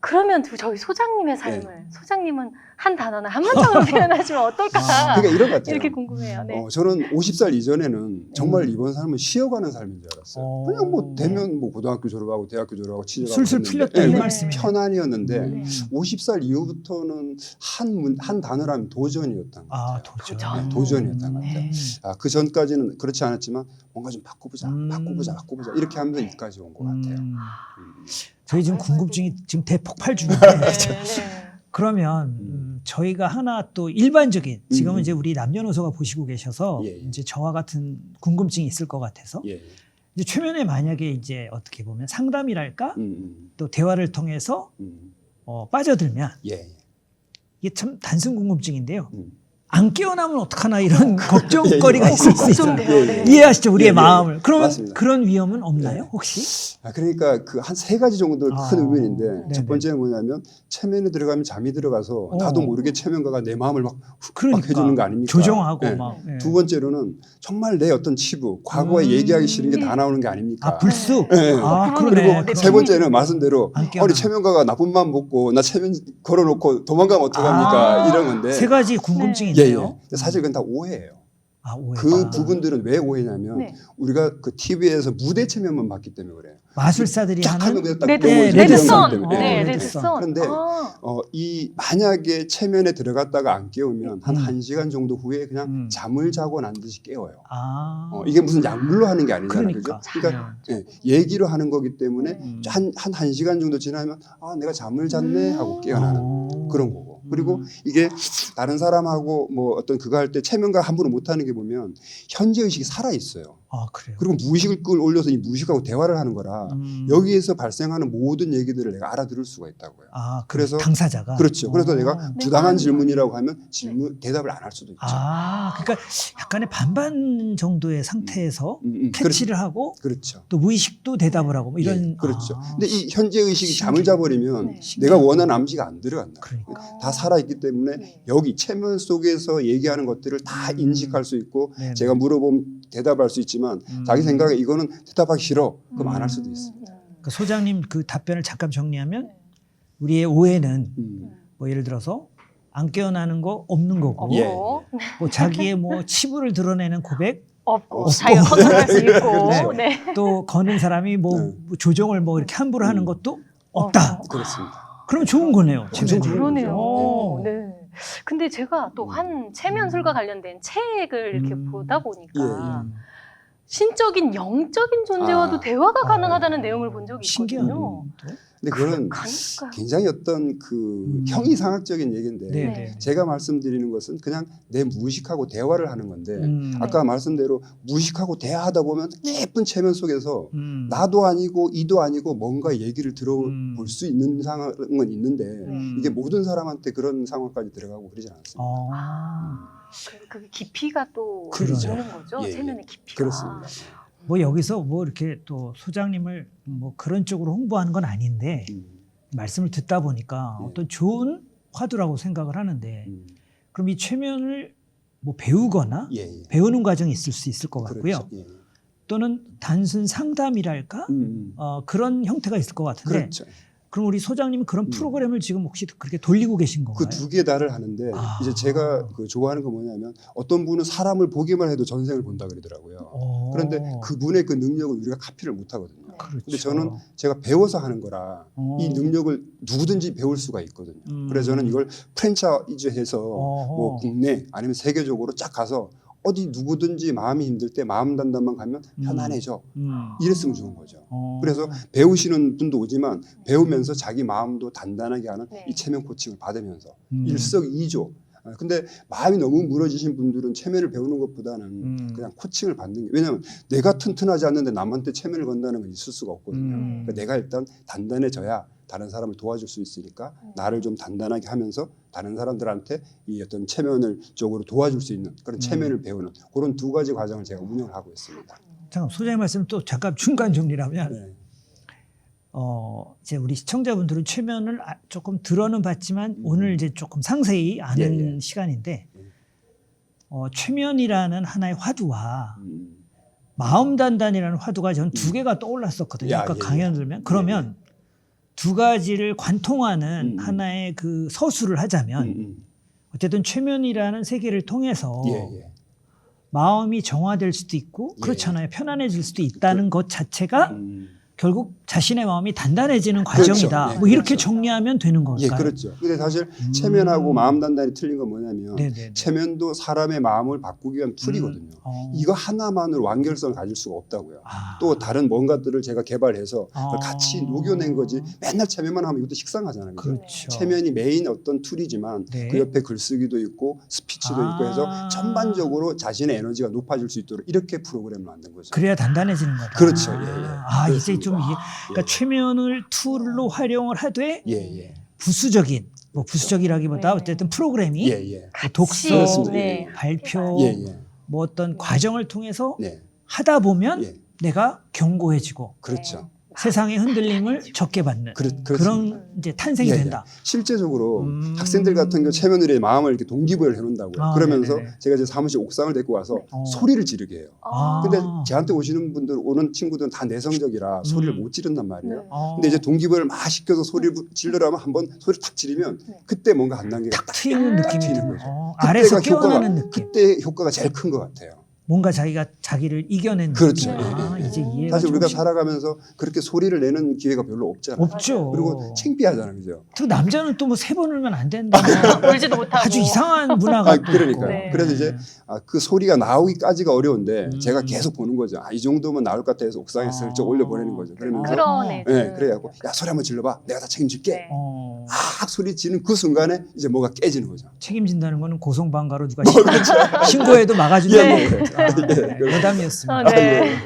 [SPEAKER 2] 그러면 저희 소장님의 삶을 소장님은 한 단어나 한 문장으로 표현하시면 어떨까
[SPEAKER 3] 그러니까 이런 것 같아요.
[SPEAKER 2] 이렇게 궁금해요. 네.
[SPEAKER 3] 저는 50살 이전에는 정말 이번 삶은 쉬어가는 삶인 줄 알았어요.
[SPEAKER 1] 어.
[SPEAKER 3] 그냥 뭐 되면 뭐 고등학교 졸업하고 대학교 졸업하고 취직하고
[SPEAKER 1] 술술
[SPEAKER 3] 했는데,
[SPEAKER 1] 풀렸다 이
[SPEAKER 2] 네.
[SPEAKER 1] 말씀이에요.
[SPEAKER 3] 편안이었는데
[SPEAKER 2] 네.
[SPEAKER 3] 50살 이후부터는 한 단어라면 도전이었던 것 같아요.
[SPEAKER 1] 아, 도전.
[SPEAKER 2] 도전.
[SPEAKER 3] 도전이었던 것 같아요.
[SPEAKER 1] 네.
[SPEAKER 3] 그 전까지는 그렇지 않았지만 뭔가 좀 바꿔보자
[SPEAKER 1] 음.
[SPEAKER 3] 바꿔보자 이렇게 하면서 여기까지 온 것 같아요.
[SPEAKER 1] 저희 지금 궁금증이 지금 대폭발 중인데
[SPEAKER 2] 네, 네.
[SPEAKER 1] 그러면 저희가 하나 또 일반적인 지금은
[SPEAKER 3] 음.
[SPEAKER 1] 이제 우리 남녀노소가 보시고 계셔서
[SPEAKER 3] 예, 예.
[SPEAKER 1] 이제 저와 같은 궁금증이 있을 것 같아서
[SPEAKER 3] 예.
[SPEAKER 1] 이제 최면에 만약에 이제 어떻게 보면 상담이랄까
[SPEAKER 3] 음.
[SPEAKER 1] 또 대화를 통해서
[SPEAKER 3] 음.
[SPEAKER 1] 빠져들면
[SPEAKER 3] 예.
[SPEAKER 1] 이게 참 단순 궁금증인데요.
[SPEAKER 3] 음.
[SPEAKER 1] 안 깨어나면 어떡하나 이런 걱정거리가 있을 수 있어요.
[SPEAKER 2] 걱정돼요. 네.
[SPEAKER 1] 이해하시죠? 우리의
[SPEAKER 3] 예, 예.
[SPEAKER 1] 마음을. 그러면
[SPEAKER 3] 맞습니다.
[SPEAKER 1] 그런 위험은 없나요?
[SPEAKER 3] 예.
[SPEAKER 1] 혹시?
[SPEAKER 3] 그러니까 그 한 3가지 정도 큰
[SPEAKER 1] 아,
[SPEAKER 3] 의문인데
[SPEAKER 1] 네네.
[SPEAKER 3] 첫 번째는 뭐냐면 체면에 들어가면 잠이 들어가서 나도 모르게 체면가가 내 마음을 막
[SPEAKER 1] 그러니까
[SPEAKER 3] 해주는 거 아닙니까?
[SPEAKER 1] 조종하고
[SPEAKER 3] 예.
[SPEAKER 1] 막. 예.
[SPEAKER 3] 두 번째로는 정말 내 어떤 치부, 과거에 얘기하기 싫은 게 다 나오는 게 아닙니까?
[SPEAKER 1] 아 불쑥.
[SPEAKER 3] 예.
[SPEAKER 1] 아
[SPEAKER 2] 그러네.
[SPEAKER 1] 그러네.
[SPEAKER 3] 그리고
[SPEAKER 2] 네,
[SPEAKER 3] 세 번째는 말씀대로
[SPEAKER 1] 안 깨어나는
[SPEAKER 3] 우리 체면가가 나쁜 마음 먹고 나 체면 걸어놓고 도망가면 어떡합니까?
[SPEAKER 1] 아,
[SPEAKER 3] 이런 건데.
[SPEAKER 1] 세 가지 궁금증이
[SPEAKER 3] 예,
[SPEAKER 1] 있네요.
[SPEAKER 3] 예. 사실 그건 다 오해예요.
[SPEAKER 1] 아, 오해가.
[SPEAKER 3] 그 부분들은 왜 오해냐면
[SPEAKER 2] 네.
[SPEAKER 3] 우리가 그 TV에서 무대 체면만 봤기 때문에 그래요.
[SPEAKER 1] 마술사들이
[SPEAKER 3] 쫙 하면
[SPEAKER 1] 하는
[SPEAKER 3] 그냥 딱
[SPEAKER 2] 레드,
[SPEAKER 3] 넘어지는
[SPEAKER 1] 레드선.
[SPEAKER 3] 그런 것 때문에.
[SPEAKER 2] 네,
[SPEAKER 3] 예.
[SPEAKER 2] 레드선.
[SPEAKER 3] 그런데
[SPEAKER 2] 아,
[SPEAKER 3] 이 만약에 체면에 들어갔다가 안 깨우면 한
[SPEAKER 1] 음.
[SPEAKER 3] 1시간 정도 후에 그냥
[SPEAKER 1] 음.
[SPEAKER 3] 잠을 자고 난 듯이 깨워요.
[SPEAKER 1] 아.
[SPEAKER 3] 이게 무슨 약물로 하는 게 아니잖아요.
[SPEAKER 1] 그러니까.
[SPEAKER 3] 그죠? 그러니까 얘기로 하는 거기 때문에
[SPEAKER 2] 네.
[SPEAKER 3] 한 1시간 정도 지나면 아, 내가 잠을 잤네 하고 깨어나는 그런 거고. 그리고 이게 다른 사람하고 뭐 어떤 그거 할 때 체면과 함부로 못하는 게 보면 현재 의식이 살아 있어요.
[SPEAKER 1] 아, 그래요.
[SPEAKER 3] 그리고 무의식을 올려서 이 무의식하고 대화를 하는 거라 여기에서 발생하는 모든 얘기들을 내가 알아들을 수가 있다고요.
[SPEAKER 1] 아,
[SPEAKER 3] 그래서
[SPEAKER 1] 당사자가.
[SPEAKER 3] 그렇죠. 그래서 내가
[SPEAKER 2] 네.
[SPEAKER 3] 부당한 질문이라고 하면 대답을 안 할 수도 있죠.
[SPEAKER 1] 아, 그러니까 약간의 반반 정도의 상태에서 캐치를 하고
[SPEAKER 3] 그렇죠.
[SPEAKER 1] 또 무의식도 대답을 하고 뭐 이런.
[SPEAKER 3] 예, 그렇죠.
[SPEAKER 1] 아,
[SPEAKER 3] 근데 이 현재 의식이 잠을
[SPEAKER 1] 신기해.
[SPEAKER 3] 자버리면
[SPEAKER 2] 네.
[SPEAKER 3] 내가 원하는 암시가 안 들어간다.
[SPEAKER 1] 그러니까.
[SPEAKER 3] 다 살아있기 때문에
[SPEAKER 2] 네.
[SPEAKER 3] 여기 체면 속에서 얘기하는 것들을 다 인식할 수 있고
[SPEAKER 1] 네네.
[SPEAKER 3] 제가 물어보면 대답할 수 있지만 자기 생각에 이거는 대답하기 싫어. 그럼 안 할 수도 있습니다.
[SPEAKER 1] 그러니까 소장님 그 답변을 잠깐 정리하면
[SPEAKER 2] 네.
[SPEAKER 1] 우리의 오해는
[SPEAKER 3] 음.
[SPEAKER 1] 뭐 예를 들어서 안 깨어나는 거 없는 거고
[SPEAKER 3] 예.
[SPEAKER 2] 없고,
[SPEAKER 1] 뭐 자기의 뭐 치부를 드러내는 고백
[SPEAKER 2] 없고,
[SPEAKER 3] 없고.
[SPEAKER 2] 자기가 컨트롤할 수 있고,
[SPEAKER 1] 그렇죠.
[SPEAKER 2] 네.
[SPEAKER 1] 또 거는 사람이 뭐
[SPEAKER 3] 네.
[SPEAKER 1] 조종을 뭐 이렇게 함부로 하는 것도 없다.
[SPEAKER 3] 그렇습니다.
[SPEAKER 1] 그럼 좋은 거네요.
[SPEAKER 3] 엄청
[SPEAKER 1] 체면이.
[SPEAKER 3] 좋은
[SPEAKER 2] 그러네요.
[SPEAKER 1] 오.
[SPEAKER 2] 네. 근데 제가 또 한 체면술과 관련된 책을 이렇게 보다 보니까
[SPEAKER 3] 예.
[SPEAKER 2] 신적인 영적인 존재와도
[SPEAKER 3] 아.
[SPEAKER 2] 대화가 가능하다는 내용을 본 적이
[SPEAKER 1] 신기하네요.
[SPEAKER 2] 있거든요.
[SPEAKER 3] 근데 그건
[SPEAKER 2] 가니까.
[SPEAKER 3] 굉장히 어떤 그 형이상학적인 얘기인데
[SPEAKER 1] 네,
[SPEAKER 2] 네.
[SPEAKER 1] 네.
[SPEAKER 3] 제가 말씀드리는 것은 그냥 내 무의식하고 대화를 하는 건데 아까
[SPEAKER 2] 네.
[SPEAKER 3] 말씀대로 무의식하고 대화하다 보면 깊은 체면 속에서
[SPEAKER 1] 음.
[SPEAKER 3] 나도 아니고 이도 아니고 뭔가 얘기를 들어볼 수 있는 상황은 있는데
[SPEAKER 1] 음.
[SPEAKER 3] 이게 모든 사람한테 그런 상황까지 들어가고 그러지 않습니다.
[SPEAKER 2] 그 깊이가 또
[SPEAKER 1] 그러죠.
[SPEAKER 2] 있는 거죠.
[SPEAKER 3] 예, 예.
[SPEAKER 2] 체면의 깊이가.
[SPEAKER 3] 그렇습니다.
[SPEAKER 1] 뭐 여기서 뭐 이렇게 또 소장님을 뭐 그런 쪽으로 홍보하는 건 아닌데 말씀을 듣다 보니까
[SPEAKER 3] 예.
[SPEAKER 1] 어떤 좋은 화두라고 생각을 하는데
[SPEAKER 3] 음.
[SPEAKER 1] 그럼 이 최면을 뭐 배우거나
[SPEAKER 3] 예, 예.
[SPEAKER 1] 배우는 과정이 있을 수 있을 것 같고요.
[SPEAKER 3] 그렇죠. 예.
[SPEAKER 1] 또는 단순 상담이랄까 그런 형태가 있을 것 같은데
[SPEAKER 3] 그렇죠.
[SPEAKER 1] 그럼 우리 소장님은 그런 프로그램을 지금 혹시 그렇게 돌리고 계신 건가요?
[SPEAKER 3] 그 두 개 다를 하는데
[SPEAKER 1] 아.
[SPEAKER 3] 이제 제가 그 좋아하는 건 뭐냐면 어떤 분은 사람을 보기만 해도 전생을 본다 그러더라고요. 그런데 그분의 그 능력은 우리가 카피를 못 하거든요.
[SPEAKER 1] 그렇죠.
[SPEAKER 3] 근데 저는 제가 배워서 하는 거라 이 능력을 누구든지 배울 수가 있거든요. 그래서 저는 이걸 프랜차이즈해서 뭐 국내 아니면 세계적으로 쫙 가서 어디 누구든지 마음이 힘들 때 마음 단단만 가면 편안해져. 이랬으면 좋은 거죠. 그래서 배우시는 분도 오지만 배우면서 자기 마음도 단단하게 하는
[SPEAKER 2] 네.
[SPEAKER 3] 이 체면 코칭을 받으면서 일석이조. 근데 마음이 너무 무너지신 분들은 체면을 배우는 것보다는 그냥 코칭을 받는 게 왜냐하면 내가 튼튼하지 않는데 남한테 체면을 건다는 건 있을 수가 없거든요. 그러니까 내가 일단 단단해져야 다른 사람을 도와줄 수 있으니까 나를 좀 단단하게 하면서 다른 사람들한테 이 어떤 체면을 쪽으로 도와줄 수 있는 그런 체면을 배우는 그런 두 가지 과정을 제가 운영을 하고 있습니다.
[SPEAKER 1] 잠깐 소장님 말씀 또 잠깐 중간 정리라면
[SPEAKER 3] 네.
[SPEAKER 1] 이제 우리 시청자분들은 최면을 조금 들어는 봤지만 오늘 이제 조금 상세히 아는
[SPEAKER 3] 예.
[SPEAKER 1] 시간인데 최면이라는 하나의 화두와 마음 단단이라는 화두가 저는 두 개가 떠올랐었거든요.
[SPEAKER 3] 야,
[SPEAKER 1] 아까
[SPEAKER 3] 예,
[SPEAKER 1] 강연 들으면 그러면 두 가지를 관통하는
[SPEAKER 3] 음.
[SPEAKER 1] 하나의 그 서술을 하자면 어쨌든 최면이라는 세계를 통해서
[SPEAKER 3] 예.
[SPEAKER 1] 마음이 정화될 수도 있고
[SPEAKER 3] 예.
[SPEAKER 1] 그렇잖아요. 편안해질 수도 있다는 것 자체가 결국 자신의 마음이 단단해지는
[SPEAKER 3] 그렇죠.
[SPEAKER 1] 과정이다.
[SPEAKER 3] 네,
[SPEAKER 1] 뭐 이렇게
[SPEAKER 3] 그렇죠.
[SPEAKER 1] 정리하면 되는 걸까요?
[SPEAKER 3] 예, 그렇죠. 근데 사실 체면하고 마음 단단이 틀린 건 뭐냐면
[SPEAKER 1] 네네네.
[SPEAKER 3] 체면도 사람의 마음을 바꾸기 위한 툴이거든요. 이거 하나만으로 완결성을 가질 수가 없다고요. 또 다른 뭔가들을 제가 개발해서 그걸 같이 녹여낸 거지 맨날 체면만 하면 이것도 식상하잖아요. 그죠?
[SPEAKER 1] 그렇죠.
[SPEAKER 3] 체면이 메인 어떤 툴이지만
[SPEAKER 1] 네.
[SPEAKER 3] 그 옆에 글쓰기도 있고 스피치도 있고 해서 전반적으로 자신의 에너지가 높아질 수 있도록 이렇게 프로그램을 만든 거죠.
[SPEAKER 1] 그래야 단단해지는 거다.
[SPEAKER 3] 그렇죠. 예, 예.
[SPEAKER 1] 아, 이제
[SPEAKER 3] 그렇습니다.
[SPEAKER 1] 좀 이게 그러니까 최면을 툴로 활용을 하되
[SPEAKER 3] 예, 예.
[SPEAKER 1] 부수적인 뭐 부수적이라기보다
[SPEAKER 2] 네.
[SPEAKER 1] 어쨌든 프로그램이
[SPEAKER 3] 예, 예.
[SPEAKER 1] 뭐 독서,
[SPEAKER 3] 그렇습니다.
[SPEAKER 2] 네.
[SPEAKER 1] 발표,
[SPEAKER 3] 예, 예.
[SPEAKER 1] 뭐 어떤 과정을 통해서
[SPEAKER 3] 네.
[SPEAKER 1] 하다 보면
[SPEAKER 3] 예.
[SPEAKER 1] 내가 견고해지고
[SPEAKER 3] 그렇죠.
[SPEAKER 1] 세상의 흔들림을 적게 받는
[SPEAKER 3] 그렇습니다.
[SPEAKER 1] 그런 이제 탄생이
[SPEAKER 3] 예, 예.
[SPEAKER 1] 된다.
[SPEAKER 3] 실제적으로 학생들 같은 경우 체면의례 마음을 이렇게 동기부여를 해놓는다고요.
[SPEAKER 1] 아,
[SPEAKER 3] 그러면서
[SPEAKER 1] 네네네.
[SPEAKER 3] 제가 제 사무실 옥상을 데리고 와서
[SPEAKER 1] 어.
[SPEAKER 3] 소리를 지르게 해요.
[SPEAKER 1] 아.
[SPEAKER 3] 근데 저한테 오시는 분들, 오는 친구들은 다 내성적이라 소리를 못 지른단 말이에요.
[SPEAKER 2] 네.
[SPEAKER 3] 근데 이제 동기부여를 막 시켜서 소리를 지르려면 한번 소리를 탁 지르면 그때 뭔가 한 단계가
[SPEAKER 1] 탁 트이는 느낌이
[SPEAKER 3] 트이는
[SPEAKER 1] 드는
[SPEAKER 3] 거죠.
[SPEAKER 1] 거죠. 아래서
[SPEAKER 3] 그때가
[SPEAKER 1] 깨어나는 느낌.
[SPEAKER 3] 그때 효과가 제일 큰 것 같아요.
[SPEAKER 1] 뭔가 자기가 자기를 이겨낸
[SPEAKER 3] 그렇죠.
[SPEAKER 1] 느낌. 아,
[SPEAKER 3] 예, 예.
[SPEAKER 1] 이제 이해가
[SPEAKER 3] 사실 우리가
[SPEAKER 1] 조금씩
[SPEAKER 3] 살아가면서 그렇게 소리를 내는 기회가 별로 없잖아요.
[SPEAKER 1] 없죠.
[SPEAKER 3] 그리고 창피하잖아요, 그죠?
[SPEAKER 1] 또 남자는 또 뭐 세 번 울면 안 된다.
[SPEAKER 2] 울지도 못하고.
[SPEAKER 1] 아주 이상한 문화가
[SPEAKER 3] 아,
[SPEAKER 1] 또 있고.
[SPEAKER 3] 그러니까요.
[SPEAKER 2] 네.
[SPEAKER 3] 그래서 이제 그 소리가 나오기까지가 어려운데 제가
[SPEAKER 1] 음.
[SPEAKER 3] 계속 보는 거죠. 이 정도면 나올 것 같아서 옥상에 슬쩍 올려보내는 거죠. 그러면서
[SPEAKER 2] 끌어내.
[SPEAKER 3] 네, 그래갖고 야 소리 한번 질러봐. 내가 다 책임질게.
[SPEAKER 2] 네.
[SPEAKER 3] 막 소리 지르는 그 순간에 이제 뭐가 깨지는 거죠.
[SPEAKER 1] 책임진다는 거는 고성방가로 누가
[SPEAKER 3] 그렇죠.
[SPEAKER 1] 신고해도 막아준다.
[SPEAKER 3] 예,
[SPEAKER 1] 뭐.
[SPEAKER 3] 뭐.
[SPEAKER 1] 아, 여담이었습니다.
[SPEAKER 2] 아, 네.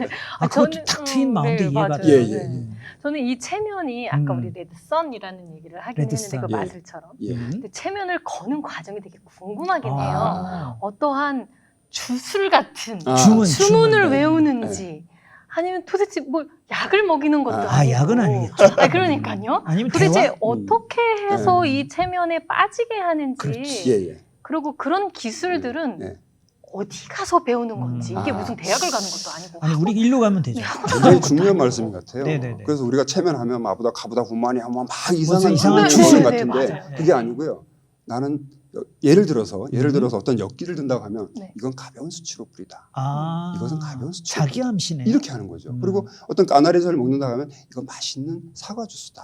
[SPEAKER 1] 아, 그것도 탁 트인 마음도
[SPEAKER 2] 네,
[SPEAKER 1] 이해가
[SPEAKER 2] 맞아요.
[SPEAKER 1] 돼요.
[SPEAKER 3] 예, 예,
[SPEAKER 2] 네. 저는 이 체면이 아까
[SPEAKER 1] 음.
[SPEAKER 2] 우리 레드선이라는 얘기를 하긴
[SPEAKER 1] 레드선.
[SPEAKER 2] 했는데 그
[SPEAKER 3] 예.
[SPEAKER 2] 마술처럼.
[SPEAKER 3] 예.
[SPEAKER 2] 근데 체면을 거는 과정이 되게 궁금하긴 해요.
[SPEAKER 1] 아.
[SPEAKER 2] 어떠한 주술 같은
[SPEAKER 3] 아,
[SPEAKER 2] 주문을
[SPEAKER 3] 주문.
[SPEAKER 2] 외우는지 아니면 도대체 뭐 약을 먹이는 것도
[SPEAKER 3] 아,
[SPEAKER 2] 아니고.
[SPEAKER 1] 약은 아니겠죠.
[SPEAKER 2] 아, 그러니까요.
[SPEAKER 1] 아니면
[SPEAKER 2] 도대체
[SPEAKER 1] 대화?
[SPEAKER 2] 어떻게 해서
[SPEAKER 3] 네.
[SPEAKER 2] 이 체면에 빠지게 하는지
[SPEAKER 1] 그렇지.
[SPEAKER 3] 예, 예.
[SPEAKER 2] 그리고 그런 기술들은
[SPEAKER 3] 네.
[SPEAKER 2] 어디 가서 배우는 건지 이게
[SPEAKER 3] 아.
[SPEAKER 2] 무슨 대학을 가는 것도 아니고
[SPEAKER 1] 아니 우리 일로 가면 되죠.
[SPEAKER 3] 굉장히 중요한 말씀 같아요.
[SPEAKER 1] 네네네.
[SPEAKER 3] 그래서 우리가 체면하면 마보다 가보다 후만이 하면 막 이상한
[SPEAKER 1] 이상한
[SPEAKER 3] 추술
[SPEAKER 2] 네,
[SPEAKER 3] 같은데
[SPEAKER 2] 맞아요.
[SPEAKER 3] 그게 아니고요. 나는 예를 들어서 어떤 엿기를 든다고 하면
[SPEAKER 2] 네.
[SPEAKER 3] 이건 가벼운 수치로 뿌리다.
[SPEAKER 1] 아,
[SPEAKER 3] 이것은 가벼운 수치.
[SPEAKER 1] 자기 암시네.
[SPEAKER 3] 이렇게 하는 거죠. 그리고 어떤 까나리젓을 먹는다고 하면 이건 맛있는 사과 주스다.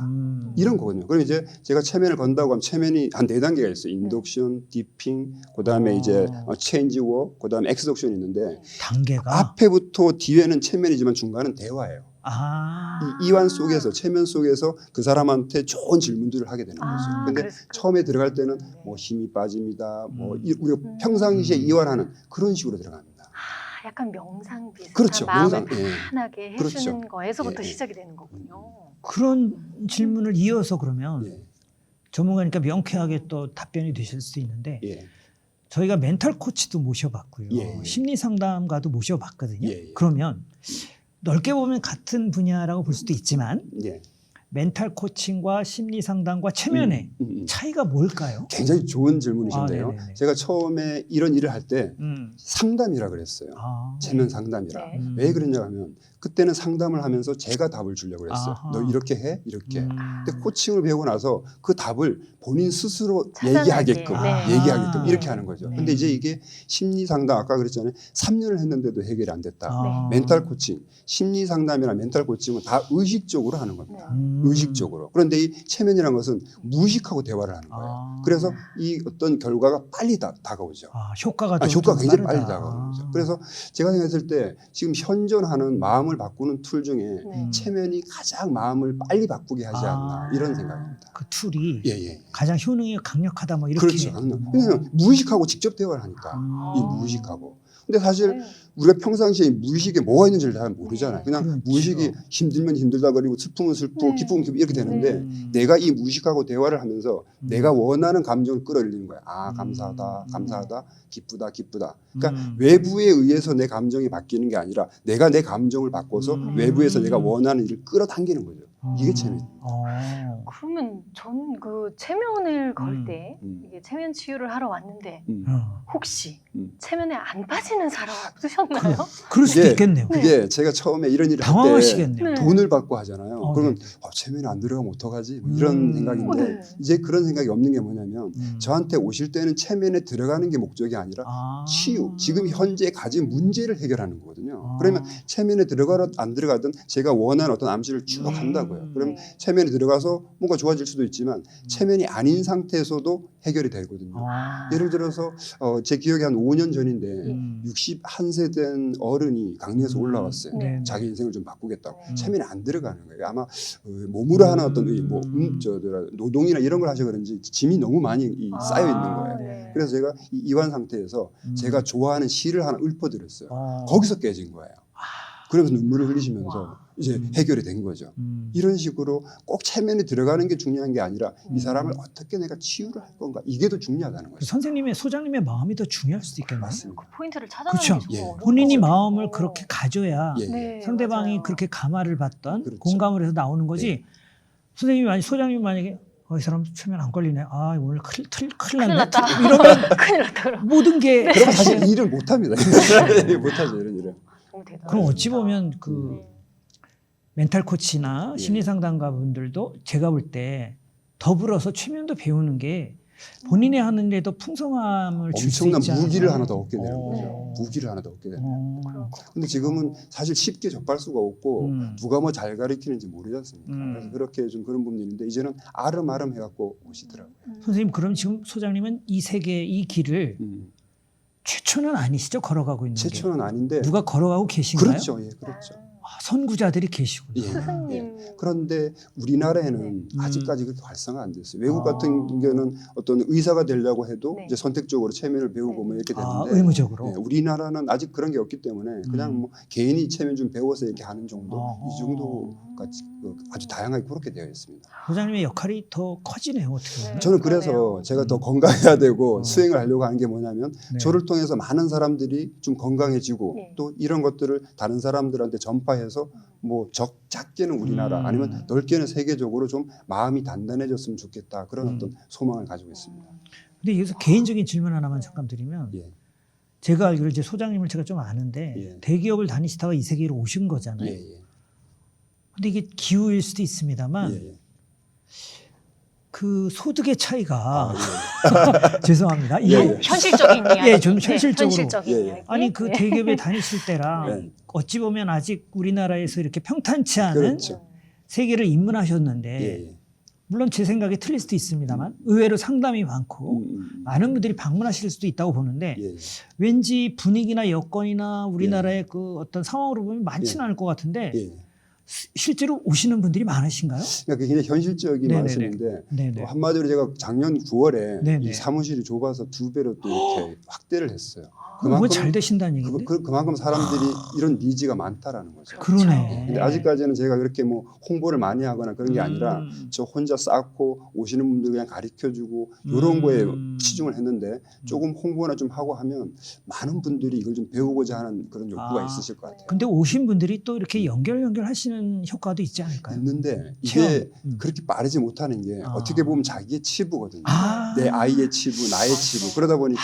[SPEAKER 3] 이런 거거든요. 그럼 이제 제가 체면을 건다고 하면 체면이 한 4단계가 있어요. 인덕션, 디핑, 그다음에 이제 체인지 워, 그다음에 엑스덕션이 있는데
[SPEAKER 1] 단계가
[SPEAKER 3] 앞에부터 뒤에는 체면이지만 중간은 대화예요.
[SPEAKER 1] 아.
[SPEAKER 3] 이 이완 속에서 체면 속에서 그 사람한테 좋은 질문들을 하게 되는 거죠. 근데
[SPEAKER 2] 그래서
[SPEAKER 3] 처음에 들어갈 때는 뭐 힘이 빠집니다. 뭐 우리가 평상시에 이완하는 그런 식으로 들어갑니다.
[SPEAKER 2] 아, 약간 명상 비슷한
[SPEAKER 3] 그렇죠.
[SPEAKER 2] 마음을
[SPEAKER 3] 명상, 예.
[SPEAKER 2] 편하게
[SPEAKER 3] 그렇죠.
[SPEAKER 2] 해주는 거에서부터
[SPEAKER 3] 예, 예.
[SPEAKER 2] 시작이 되는 거군요.
[SPEAKER 1] 그런 질문을 이어서 그러면
[SPEAKER 3] 예,
[SPEAKER 1] 전문가니까 명쾌하게 또 답변이 되실 수 있는데
[SPEAKER 3] 예,
[SPEAKER 1] 저희가 멘탈 코치도 모셔봤고요.
[SPEAKER 3] 예.
[SPEAKER 1] 심리 상담가도 모셔봤거든요.
[SPEAKER 3] 예, 예.
[SPEAKER 1] 그러면 넓게 보면 같은 분야라고 볼 수도 있지만
[SPEAKER 3] 예.
[SPEAKER 1] 멘탈 코칭과 심리 상담과 체면의 차이가 뭘까요?
[SPEAKER 3] 굉장히 좋은 질문이신데요.
[SPEAKER 1] 아, 네네네.
[SPEAKER 3] 제가 처음에 이런 일을 할 때 상담이라 그랬어요.
[SPEAKER 1] 아,
[SPEAKER 3] 체면 상담이라.
[SPEAKER 2] 네.
[SPEAKER 3] 왜 그랬냐 하면 그때는 상담을 하면서 제가 답을 주려고 그랬어요.
[SPEAKER 1] 아하.
[SPEAKER 3] 너 이렇게 해? 이렇게.
[SPEAKER 1] 음.
[SPEAKER 3] 근데 코칭을 배우고 나서 그 답을 본인 스스로
[SPEAKER 2] 찾아내게.
[SPEAKER 3] 얘기하게끔
[SPEAKER 2] 네.
[SPEAKER 3] 얘기하게끔 이렇게 하는 거죠.
[SPEAKER 1] 네.
[SPEAKER 3] 근데 이제 이게 심리 상담 아까 그랬잖아요. 3년을 했는데도 해결이 안 됐다.
[SPEAKER 1] 아.
[SPEAKER 3] 멘탈 코칭, 심리 상담이나 멘탈 코칭은 다 의식적으로 하는 겁니다.
[SPEAKER 1] 음.
[SPEAKER 3] 의식적으로. 그런데 이 체면이라는 것은 무의식하고 대화를 하는 거예요.
[SPEAKER 1] 아.
[SPEAKER 3] 그래서 이 어떤 결과가 빨리 다가오죠.
[SPEAKER 1] 아, 효과가
[SPEAKER 3] 효과가
[SPEAKER 1] 좀
[SPEAKER 3] 굉장히
[SPEAKER 1] 빠르다.
[SPEAKER 3] 빨리 다가오는 거죠. 그래서 제가 생각했을 때 지금 현존하는 마음을 바꾸는 툴 중에
[SPEAKER 2] 네.
[SPEAKER 3] 체면이 가장 마음을 빨리 바꾸게 하지 않나 이런 생각입니다.
[SPEAKER 1] 그 툴이
[SPEAKER 3] 예, 예.
[SPEAKER 1] 가장 효능이 강력하다 뭐 이렇게.
[SPEAKER 3] 그렇죠. 왜냐하면 무의식하고 직접 대화를 하니까
[SPEAKER 1] 음.
[SPEAKER 3] 이 무의식하고. 근데 사실
[SPEAKER 2] 네.
[SPEAKER 3] 우리가 평상시에 무의식에 뭐가 있는지를 잘 모르잖아요. 그냥
[SPEAKER 1] 그렇죠.
[SPEAKER 3] 무의식이 힘들면 힘들다 그리고 슬프면 슬프고
[SPEAKER 2] 네.
[SPEAKER 3] 기쁘면 기쁘고 이렇게 되는데
[SPEAKER 1] 음.
[SPEAKER 3] 내가 이 무의식하고 대화를 하면서 내가 원하는 감정을 끌어올리는 거야. 아, 감사하다,
[SPEAKER 1] 음.
[SPEAKER 3] 감사하다, 기쁘다, 기쁘다. 그러니까
[SPEAKER 1] 음.
[SPEAKER 3] 외부에 의해서 내 감정이 바뀌는 게 아니라 내가 내 감정을 바꿔서
[SPEAKER 1] 음.
[SPEAKER 3] 외부에서 내가 원하는 일을 끌어당기는 거죠. 이게 체면.
[SPEAKER 2] 그러면 전 그 체면을 걸 때
[SPEAKER 3] 음.
[SPEAKER 2] 이게 체면 치유를 하러 왔는데
[SPEAKER 3] 음.
[SPEAKER 2] 혹시
[SPEAKER 3] 음.
[SPEAKER 2] 체면에 안 빠지는 사람 없으셨나요?
[SPEAKER 1] 그럴 수도
[SPEAKER 3] 이게-
[SPEAKER 1] 있겠네요.
[SPEAKER 3] 그게 제가 처음에 이런 일을 할 때
[SPEAKER 1] 당황하시겠네요.
[SPEAKER 2] 네.
[SPEAKER 3] 돈을 받고 하잖아요. 그러면
[SPEAKER 1] 네.
[SPEAKER 3] 체면이 안 들어가면 어떡하지? 뭐 이런 생각인데
[SPEAKER 2] 네.
[SPEAKER 3] 이제 그런 생각이 없는 게 뭐냐면
[SPEAKER 1] 음.
[SPEAKER 3] 저한테 오실 때는 체면에 들어가는 게 목적이 아니라 치유, 지금 현재 가진 문제를 해결하는 거거든요. 그러면 체면에 들어가든 안 들어가든 제가 원하는 어떤 암시를 쭉 한다고요. 그럼
[SPEAKER 2] 네.
[SPEAKER 3] 체면에 들어가서 뭔가 좋아질 수도 있지만 체면이 아닌 상태에서도 해결이 되거든요. 예를 들어서 제 기억에 한 5년 전인데 61세 된 어른이 강릉에서 올라왔어요.
[SPEAKER 2] 네.
[SPEAKER 3] 자기 인생을 좀 바꾸겠다고.
[SPEAKER 2] 음.
[SPEAKER 3] 체면이 안 들어가는 거예요. 아마 몸으로 하는 어떤 노동이나 이런 걸 하셔서 그런지 짐이 너무 많이 쌓여 있는 거예요.
[SPEAKER 2] 네.
[SPEAKER 3] 그래서 제가 이 이완 상태에서 제가 좋아하는 시를 하나 읊어드렸어요.
[SPEAKER 1] 아.
[SPEAKER 3] 거기서 깨진 거예요. 그러면서 눈물을 흘리시면서 이제 해결이 된 거죠. 이런 식으로 꼭 체면에 들어가는 게 중요한 게 아니라 이 사람을 어떻게 내가 치유를 할 건가 이게 더 중요하다는 거죠.
[SPEAKER 1] 선생님의 소장님의 마음이 더 중요할 수도 있겠네요.
[SPEAKER 3] 맞습니다.
[SPEAKER 2] 그 포인트를 찾아내는
[SPEAKER 1] 그쵸.
[SPEAKER 2] 게 정말
[SPEAKER 3] 예.
[SPEAKER 2] 어려운
[SPEAKER 1] 본인이
[SPEAKER 2] 거거든요.
[SPEAKER 1] 마음을 그렇게 가져야
[SPEAKER 3] 예.
[SPEAKER 2] 네,
[SPEAKER 1] 상대방이
[SPEAKER 2] 맞아요.
[SPEAKER 1] 그렇게 감화를 받던
[SPEAKER 3] 그렇죠.
[SPEAKER 1] 공감을 해서 나오는 거지.
[SPEAKER 3] 네.
[SPEAKER 1] 선생님이 만약 소장님이 만약에 이 사람 체면 안 걸리네. 아 오늘 큰일
[SPEAKER 2] 큰일
[SPEAKER 1] 났네.
[SPEAKER 2] 났다.
[SPEAKER 1] 이러면
[SPEAKER 2] 큰일 났다. 그럼.
[SPEAKER 1] 모든 게
[SPEAKER 3] 그럼 사실 일을 못 합니다. 못 하죠 이런 일을.
[SPEAKER 2] 너무 대단하다.
[SPEAKER 1] 그럼 어찌 보면 그
[SPEAKER 2] 네.
[SPEAKER 1] 멘탈 코치나
[SPEAKER 3] 예.
[SPEAKER 1] 심리 상담가 분들도 제가 볼 때 더불어서 최면도 배우는 게 본인이 하는 데도 풍성함을 줄 수
[SPEAKER 3] 엄청난
[SPEAKER 1] 있지 않아요?
[SPEAKER 3] 무기를 하나 더 얻게 되는
[SPEAKER 1] 어.
[SPEAKER 3] 거죠. 무기를 하나 더 얻게 되는.
[SPEAKER 1] 어.
[SPEAKER 3] 근데 지금은 사실 쉽게 접할 수가 없고 누가 뭐 잘 가르치는지 모르지 않습니까? 그래서 그렇게 좀 그런 부분이 있는데 이제는 아름아름 해갖고 오시더라고요.
[SPEAKER 1] 선생님 그럼 지금 소장님은 이 세계 이 길을 최초는 아니시죠? 걸어가고 있는
[SPEAKER 3] 최초는 아닌데
[SPEAKER 1] 게 누가 걸어가고 계신가요?
[SPEAKER 3] 그렇죠, 예, 그렇죠.
[SPEAKER 1] 선구자들이 계시군요.
[SPEAKER 3] 예, 예.
[SPEAKER 2] 스승님.
[SPEAKER 3] 그런데 우리나라에는
[SPEAKER 1] 네.
[SPEAKER 3] 아직까지 그렇게 활성화 안 됐어요. 외국 같은 경우는 어떤 의사가 되려고 해도
[SPEAKER 2] 네.
[SPEAKER 3] 이제 선택적으로 체면을 배우고 뭐 이렇게 되는데
[SPEAKER 1] 의무적으로.
[SPEAKER 3] 예, 우리나라는 아직 그런 게 없기 때문에 그냥 뭐 개인이 체면 좀 배워서 이렇게 하는 정도 이 정도가 아주 다양하게 그렇게 되어 있습니다.
[SPEAKER 1] 소장님의 역할이 더 커지네요. 어떻게 보면.
[SPEAKER 3] 저는 그래서
[SPEAKER 2] 그러네요.
[SPEAKER 3] 제가 더 건강해야 되고 수행을 하려고 하는 게 뭐냐면
[SPEAKER 1] 네.
[SPEAKER 3] 저를 통해서 많은 사람들이 좀 건강해지고
[SPEAKER 2] 네.
[SPEAKER 3] 또 이런 것들을 다른 사람들한테 전파해서 뭐 작게는 우리나라 아니면 넓게는 세계적으로 좀 마음이 단단해졌으면 좋겠다 그런 어떤 소망을 가지고 있습니다.
[SPEAKER 1] 근데 여기서 개인적인 질문 하나만 잠깐 드리면
[SPEAKER 3] 예.
[SPEAKER 1] 제가 알기로 이제 소장님을 제가 좀 아는데
[SPEAKER 3] 예.
[SPEAKER 1] 대기업을 다니시다가 이 세계로 오신 거잖아요.
[SPEAKER 3] 예, 예.
[SPEAKER 1] 근데 이게 기후일 수도 있습니다만
[SPEAKER 3] 예, 예.
[SPEAKER 1] 그 소득의 차이가
[SPEAKER 3] 아, 예.
[SPEAKER 1] 죄송합니다.
[SPEAKER 3] 예,
[SPEAKER 1] 이게
[SPEAKER 3] 예.
[SPEAKER 2] 현실적인 이야기.
[SPEAKER 1] 예, 좀 현실적으로.
[SPEAKER 2] 현실적인
[SPEAKER 3] 예, 예.
[SPEAKER 2] 이야기.
[SPEAKER 1] 아니 그
[SPEAKER 2] 네.
[SPEAKER 1] 대기업에 다니실 때랑
[SPEAKER 3] 네.
[SPEAKER 1] 어찌 보면 아직 우리나라에서 이렇게 평탄치 않은
[SPEAKER 3] 그렇죠.
[SPEAKER 1] 세계를 입문하셨는데
[SPEAKER 3] 예, 예.
[SPEAKER 1] 물론 제 생각에 틀릴 수도 있습니다만 의외로 상담이 많고 많은 분들이 방문하실 수도 있다고 보는데
[SPEAKER 3] 예, 예.
[SPEAKER 1] 왠지 분위기나 여건이나 우리나라의 그 어떤 상황으로 보면 많지는
[SPEAKER 3] 예.
[SPEAKER 1] 않을 것 같은데
[SPEAKER 3] 예.
[SPEAKER 1] 실제로 오시는 분들이 많으신가요?
[SPEAKER 3] 그러니까 그게 굉장히 현실적인
[SPEAKER 1] 네네네.
[SPEAKER 3] 말씀인데
[SPEAKER 1] 네네.
[SPEAKER 3] 또 한마디로 제가 작년 9월에
[SPEAKER 1] 네네.
[SPEAKER 3] 이 사무실이 좁아서 2배로 또 이렇게 확대를 했어요.
[SPEAKER 1] 그거 잘 되신다는 얘기인데?
[SPEAKER 3] 그만큼 사람들이 이런 니즈가 많다라는 거죠.
[SPEAKER 1] 그러네.
[SPEAKER 3] 근데 아직까지는 제가 그렇게 뭐 홍보를 많이 하거나 그런 게 아니라 저 혼자 쌓고 오시는 분들 그냥 가르쳐주고 이런 거에 치중을 했는데 조금 홍보나 좀 하고 하면 많은 분들이 이걸 좀 배우고자 하는 그런 욕구가 있으실 것 같아요.
[SPEAKER 1] 근데 오신 분들이 또 이렇게 연결하시는 효과도 있지 않을까요?
[SPEAKER 3] 있는데
[SPEAKER 1] 체험.
[SPEAKER 3] 이게 그렇게 빠르지 못하는 게 어떻게 보면 자기의 치부거든요.
[SPEAKER 1] 아.
[SPEAKER 3] 내 아이의 치부, 나의 치부. 그러다 보니까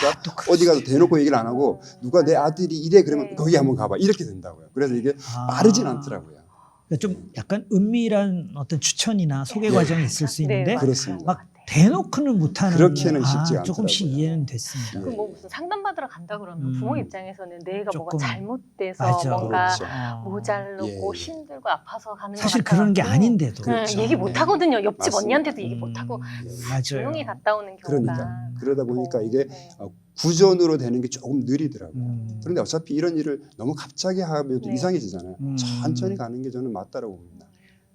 [SPEAKER 3] 어디 가서 대놓고 얘기를 안 하고 누가 내 아들이 이래 그러면 거기 한번 가봐 이렇게 된다고요. 그래서 이게 빠르진 않더라고요.
[SPEAKER 1] 그러니까 좀 약간 은밀한 어떤 추천이나 소개 과정이 있을 수 있는데
[SPEAKER 2] 맞아요.
[SPEAKER 3] 그렇습니다.
[SPEAKER 1] 막 대놓고는 못하는
[SPEAKER 3] 그렇게는 쉽지가
[SPEAKER 1] 조금씩
[SPEAKER 3] 않더라고요.
[SPEAKER 1] 이해는 됐습니다.
[SPEAKER 2] 그 뭐 무슨 상담 받으러 간다 그러면 부모 입장에서는 내가
[SPEAKER 1] 조금.
[SPEAKER 2] 뭐가 잘못돼서
[SPEAKER 1] 맞아.
[SPEAKER 2] 뭔가
[SPEAKER 3] 그렇죠.
[SPEAKER 2] 모자르고
[SPEAKER 3] 예.
[SPEAKER 2] 힘들고 아파서 가는 것
[SPEAKER 1] 사실
[SPEAKER 2] 같아가지고
[SPEAKER 1] 그런 게 아닌데도
[SPEAKER 3] 그렇죠.
[SPEAKER 2] 얘기 못 하거든요. 옆집
[SPEAKER 3] 맞습니다.
[SPEAKER 2] 언니한테도 얘기 못 하고
[SPEAKER 1] 맞아요.
[SPEAKER 2] 조용히 갔다 오는 경우가
[SPEAKER 3] 그러니까 그러다 보니까 이게
[SPEAKER 2] 네.
[SPEAKER 3] 구전으로 되는 게 조금 느리더라고요.
[SPEAKER 1] 음.
[SPEAKER 3] 그런데 어차피 이런 일을 너무 갑자기 하면 또
[SPEAKER 2] 네.
[SPEAKER 3] 이상해지잖아요.
[SPEAKER 1] 음.
[SPEAKER 3] 천천히 가는 게 저는 맞다라고 봅니다.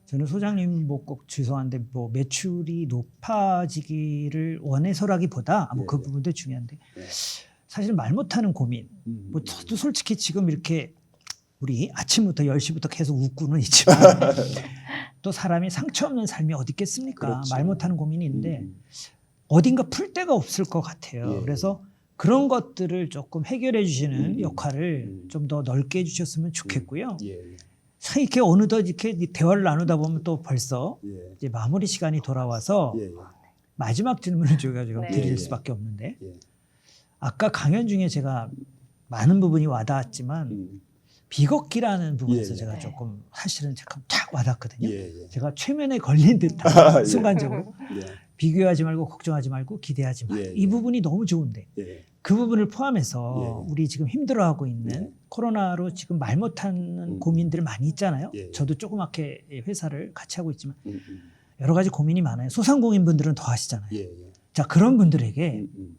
[SPEAKER 1] 저는 소장님 뭐 꼭 죄송한데 뭐 매출이 높아지기를 원해서라기보다 뭐 그
[SPEAKER 3] 예.
[SPEAKER 1] 부분도 중요한데
[SPEAKER 3] 예.
[SPEAKER 1] 사실 말 못하는 고민 뭐 저도 솔직히 지금 이렇게 우리 아침부터 10시부터 계속 웃고는 있지만 또 사람이 상처 없는 삶이 어디 있겠습니까?
[SPEAKER 3] 그렇죠.
[SPEAKER 1] 말 못하는 고민이 있는데 어딘가 풀 데가 없을 것 같아요.
[SPEAKER 3] 예.
[SPEAKER 1] 그래서 그런 것들을 조금 해결해 주시는 역할을
[SPEAKER 3] 음.
[SPEAKER 1] 좀 더 넓게 해주셨으면 좋겠고요.
[SPEAKER 3] 예.
[SPEAKER 1] 참 이렇게 어느덧 이렇게 이 대화를 나누다 보면 또 벌써
[SPEAKER 3] 예.
[SPEAKER 1] 이제 마무리 시간이 돌아와서
[SPEAKER 3] 예.
[SPEAKER 1] 마지막 질문을 제가 지금
[SPEAKER 2] 네.
[SPEAKER 1] 드릴
[SPEAKER 3] 예.
[SPEAKER 1] 수밖에 없는데
[SPEAKER 3] 예.
[SPEAKER 1] 아까 강연 중에 제가 많은 부분이 와닿았지만 비걷기라는 부분에서
[SPEAKER 3] 예.
[SPEAKER 1] 제가
[SPEAKER 2] 네.
[SPEAKER 1] 조금 사실은 잠깐 탁 와닿거든요.
[SPEAKER 3] 예.
[SPEAKER 1] 제가 최면에 걸린 듯한
[SPEAKER 3] 예.
[SPEAKER 1] 순간적으로
[SPEAKER 3] 예.
[SPEAKER 1] 비교하지 말고 걱정하지 말고 기대하지 마.
[SPEAKER 3] 예.
[SPEAKER 1] 이 부분이 너무 좋은데
[SPEAKER 3] 예.
[SPEAKER 1] 그 부분을 포함해서
[SPEAKER 3] 예.
[SPEAKER 1] 우리 지금 힘들어하고 있는
[SPEAKER 3] 예.
[SPEAKER 1] 코로나로 지금 말 못하는 고민들 많이 있잖아요.
[SPEAKER 3] 예.
[SPEAKER 1] 저도 조그맣게 회사를 같이 하고 있지만
[SPEAKER 3] 음.
[SPEAKER 1] 여러 가지 고민이 많아요. 소상공인분들은 더 하시잖아요.
[SPEAKER 3] 예.
[SPEAKER 1] 자 그런 분들에게
[SPEAKER 3] 음.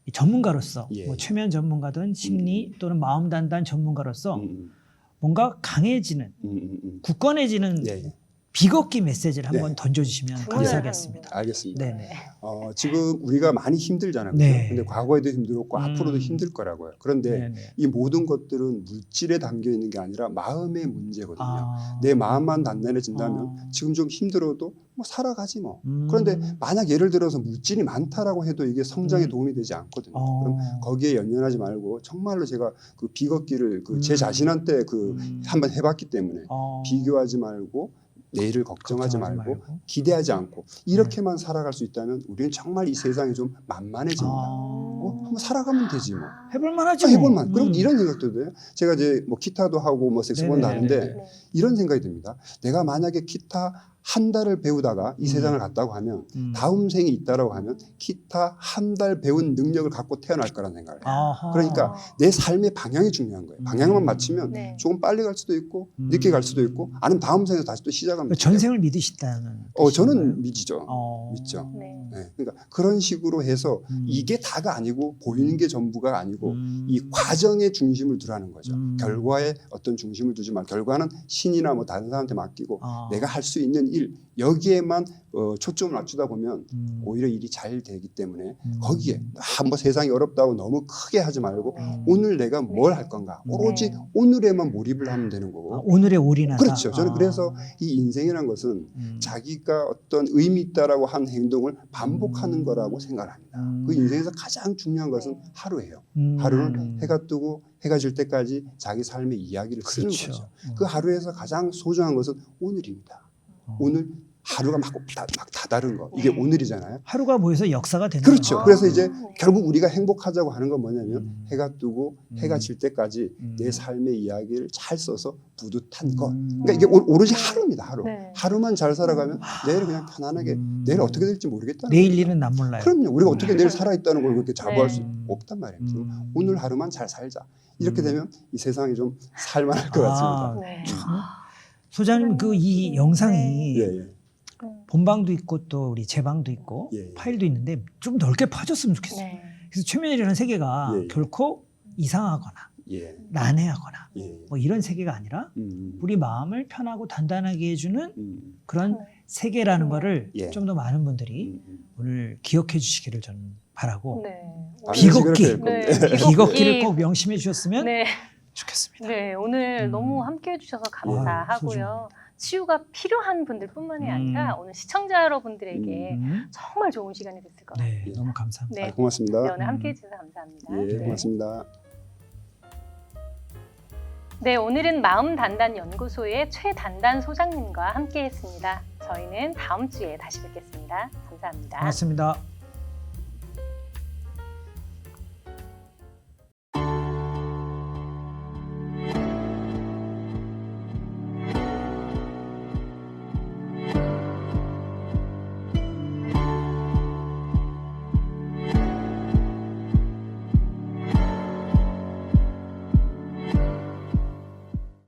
[SPEAKER 1] 이 전문가로서
[SPEAKER 3] 예.
[SPEAKER 1] 뭐 최면 전문가든 심리 또는 마음 단단 전문가로서
[SPEAKER 3] 음.
[SPEAKER 1] 뭔가 강해지는 굳건해지는
[SPEAKER 3] 예.
[SPEAKER 1] 비걷기 메시지를 한번
[SPEAKER 3] 네.
[SPEAKER 1] 던져주시면
[SPEAKER 2] 네.
[SPEAKER 1] 감사하겠습니다.
[SPEAKER 3] 알겠습니다.
[SPEAKER 1] 네네.
[SPEAKER 3] 지금 우리가 많이 힘들잖아요.
[SPEAKER 1] 네.
[SPEAKER 3] 근데 과거에도 힘들었고 앞으로도 힘들 거라고요. 그런데
[SPEAKER 1] 네네.
[SPEAKER 3] 이 모든 것들은 물질에 담겨 있는 게 아니라 마음의 문제거든요.
[SPEAKER 1] 아.
[SPEAKER 3] 내 마음만 단단해진다면
[SPEAKER 1] 아.
[SPEAKER 3] 지금 좀 힘들어도 뭐 살아가지 뭐.
[SPEAKER 1] 음.
[SPEAKER 3] 그런데 만약 예를 들어서 물질이 많다라고 해도 이게 성장에 도움이 되지 않거든요. 그럼 거기에 연연하지 말고 정말로 제가 그 비걷기를 제 자신한테 한번 해봤기 때문에 비교하지 말고 내일을 걱정하지 말고 기대하지 않고 이렇게만 살아갈 수 있다면 우리는 정말 이 세상이 좀 만만해집니다. 한번 살아가면 되지 뭐.
[SPEAKER 1] 해볼만하지.
[SPEAKER 3] 해볼만. 그럼 이런 생각도 돼요. 제가 이제 뭐 기타도 하고 뭐 색소폰도
[SPEAKER 1] 네네네네.
[SPEAKER 3] 하는데 이런 생각이 듭니다. 내가 만약에 기타 한 달을 배우다가 이 세상을 갔다고 하면 다음 생이 있다라고 하면 기타 한 달 배운 능력을 갖고 태어날 거라는 생각을 해요.
[SPEAKER 1] 아하.
[SPEAKER 3] 그러니까 내 삶의 방향이 중요한 거예요. 방향만 맞추면
[SPEAKER 2] 네.
[SPEAKER 3] 조금 빨리 갈 수도 있고 늦게 갈 수도 있고 아니면 다음 생에서 다시 또 시작하면 돼요.
[SPEAKER 1] 전생을 믿으시다는.
[SPEAKER 3] 저는 믿죠. 믿죠.
[SPEAKER 2] 네.
[SPEAKER 3] 네. 그러니까 그런 식으로 해서 이게 다가 아니고 보이는 게 전부가 아니고 이 과정의 중심을 두라는 거죠. 결과에 어떤 중심을 두지 말고 결과는 신이나 뭐 다른 사람한테 맡기고 내가 할 수 있는 일 여기에만 초점을 맞추다 보면 오히려 일이 잘 되기 때문에 거기에 한번 세상이 어렵다고 너무 크게 하지 말고 오늘 내가 뭘 할 건가 오로지 오늘에만 몰입을 하면 되는 거고
[SPEAKER 1] 오늘의 올인하다.
[SPEAKER 3] 그렇죠. 저는 그래서 이 인생이라는 것은 자기가 어떤 의미 있다라고 한 행동을 반복하는 거라고 생각을 합니다. 그 인생에서 가장 중요한 것은 하루예요. 하루는 해가 뜨고 해가 질 때까지 자기 삶의 이야기를 쓰는
[SPEAKER 1] 그렇죠.
[SPEAKER 3] 거죠. 그 하루에서 가장 소중한 것은 오늘입니다. 오늘 하루가 막 다다른 거. 이게 오늘이잖아요.
[SPEAKER 1] 하루가 모여서 역사가 되는
[SPEAKER 3] 그렇죠.
[SPEAKER 1] 거죠.
[SPEAKER 3] 그래서 이제 결국 우리가 행복하자고 하는 건 뭐냐면 해가 뜨고 해가 질 때까지 내 삶의 이야기를 잘 써서 뿌듯한 것. 그러니까 이게 오로지 하루입니다. 하루.
[SPEAKER 2] 네.
[SPEAKER 3] 하루만 잘 살아가면 내일은 그냥 편안하게 내일 어떻게 될지 모르겠다는
[SPEAKER 1] 내일
[SPEAKER 3] 거죠.
[SPEAKER 1] 일은 난 몰라요.
[SPEAKER 3] 그럼요. 우리가 어떻게 내일 살아있다는 걸 그렇게 자부할 수
[SPEAKER 2] 네.
[SPEAKER 3] 없단 말이에요. 그럼 오늘 하루만 잘 살자. 이렇게 되면 이 세상이 좀 살만할 것 같습니다.
[SPEAKER 2] 네.
[SPEAKER 1] 소장님 그 이 영상이
[SPEAKER 3] 예.
[SPEAKER 1] 본방도 있고 또 우리 제방도 있고
[SPEAKER 3] 예.
[SPEAKER 1] 파일도 있는데 좀 넓게 퍼졌으면 좋겠어요.
[SPEAKER 2] 네.
[SPEAKER 1] 그래서 최면이라는 세계가
[SPEAKER 3] 예.
[SPEAKER 1] 결코 이상하거나
[SPEAKER 3] 예.
[SPEAKER 1] 난해하거나
[SPEAKER 3] 예.
[SPEAKER 1] 뭐 이런 세계가 아니라 우리 마음을 편하고 단단하게 해주는 그런 세계라는 거를
[SPEAKER 3] 예.
[SPEAKER 1] 좀 더 많은 분들이 오늘 기억해 주시기를 저는 바라고
[SPEAKER 2] 네.
[SPEAKER 1] 비걷기.
[SPEAKER 2] 네.
[SPEAKER 1] 비걷기를 꼭 명심해 주셨으면
[SPEAKER 2] 네.
[SPEAKER 1] 좋겠습니다.
[SPEAKER 2] 네, 오늘 너무 함께 해주셔서 감사하고요. 치유가 필요한 분들뿐만이 아니라 오늘 시청자 여러분들에게 정말 좋은 시간이 됐을 것 같아요.
[SPEAKER 1] 네, 너무 감사합니다.
[SPEAKER 2] 네,
[SPEAKER 3] 고맙습니다.
[SPEAKER 2] 네, 오늘 함께 해주셔서 감사합니다.
[SPEAKER 3] 예,
[SPEAKER 2] 네.
[SPEAKER 3] 고맙습니다.
[SPEAKER 2] 네, 오늘은 마음단단연구소의 최단단 소장님과 함께 했습니다. 저희는 다음 주에 다시 뵙겠습니다. 감사합니다.
[SPEAKER 1] 고맙습니다.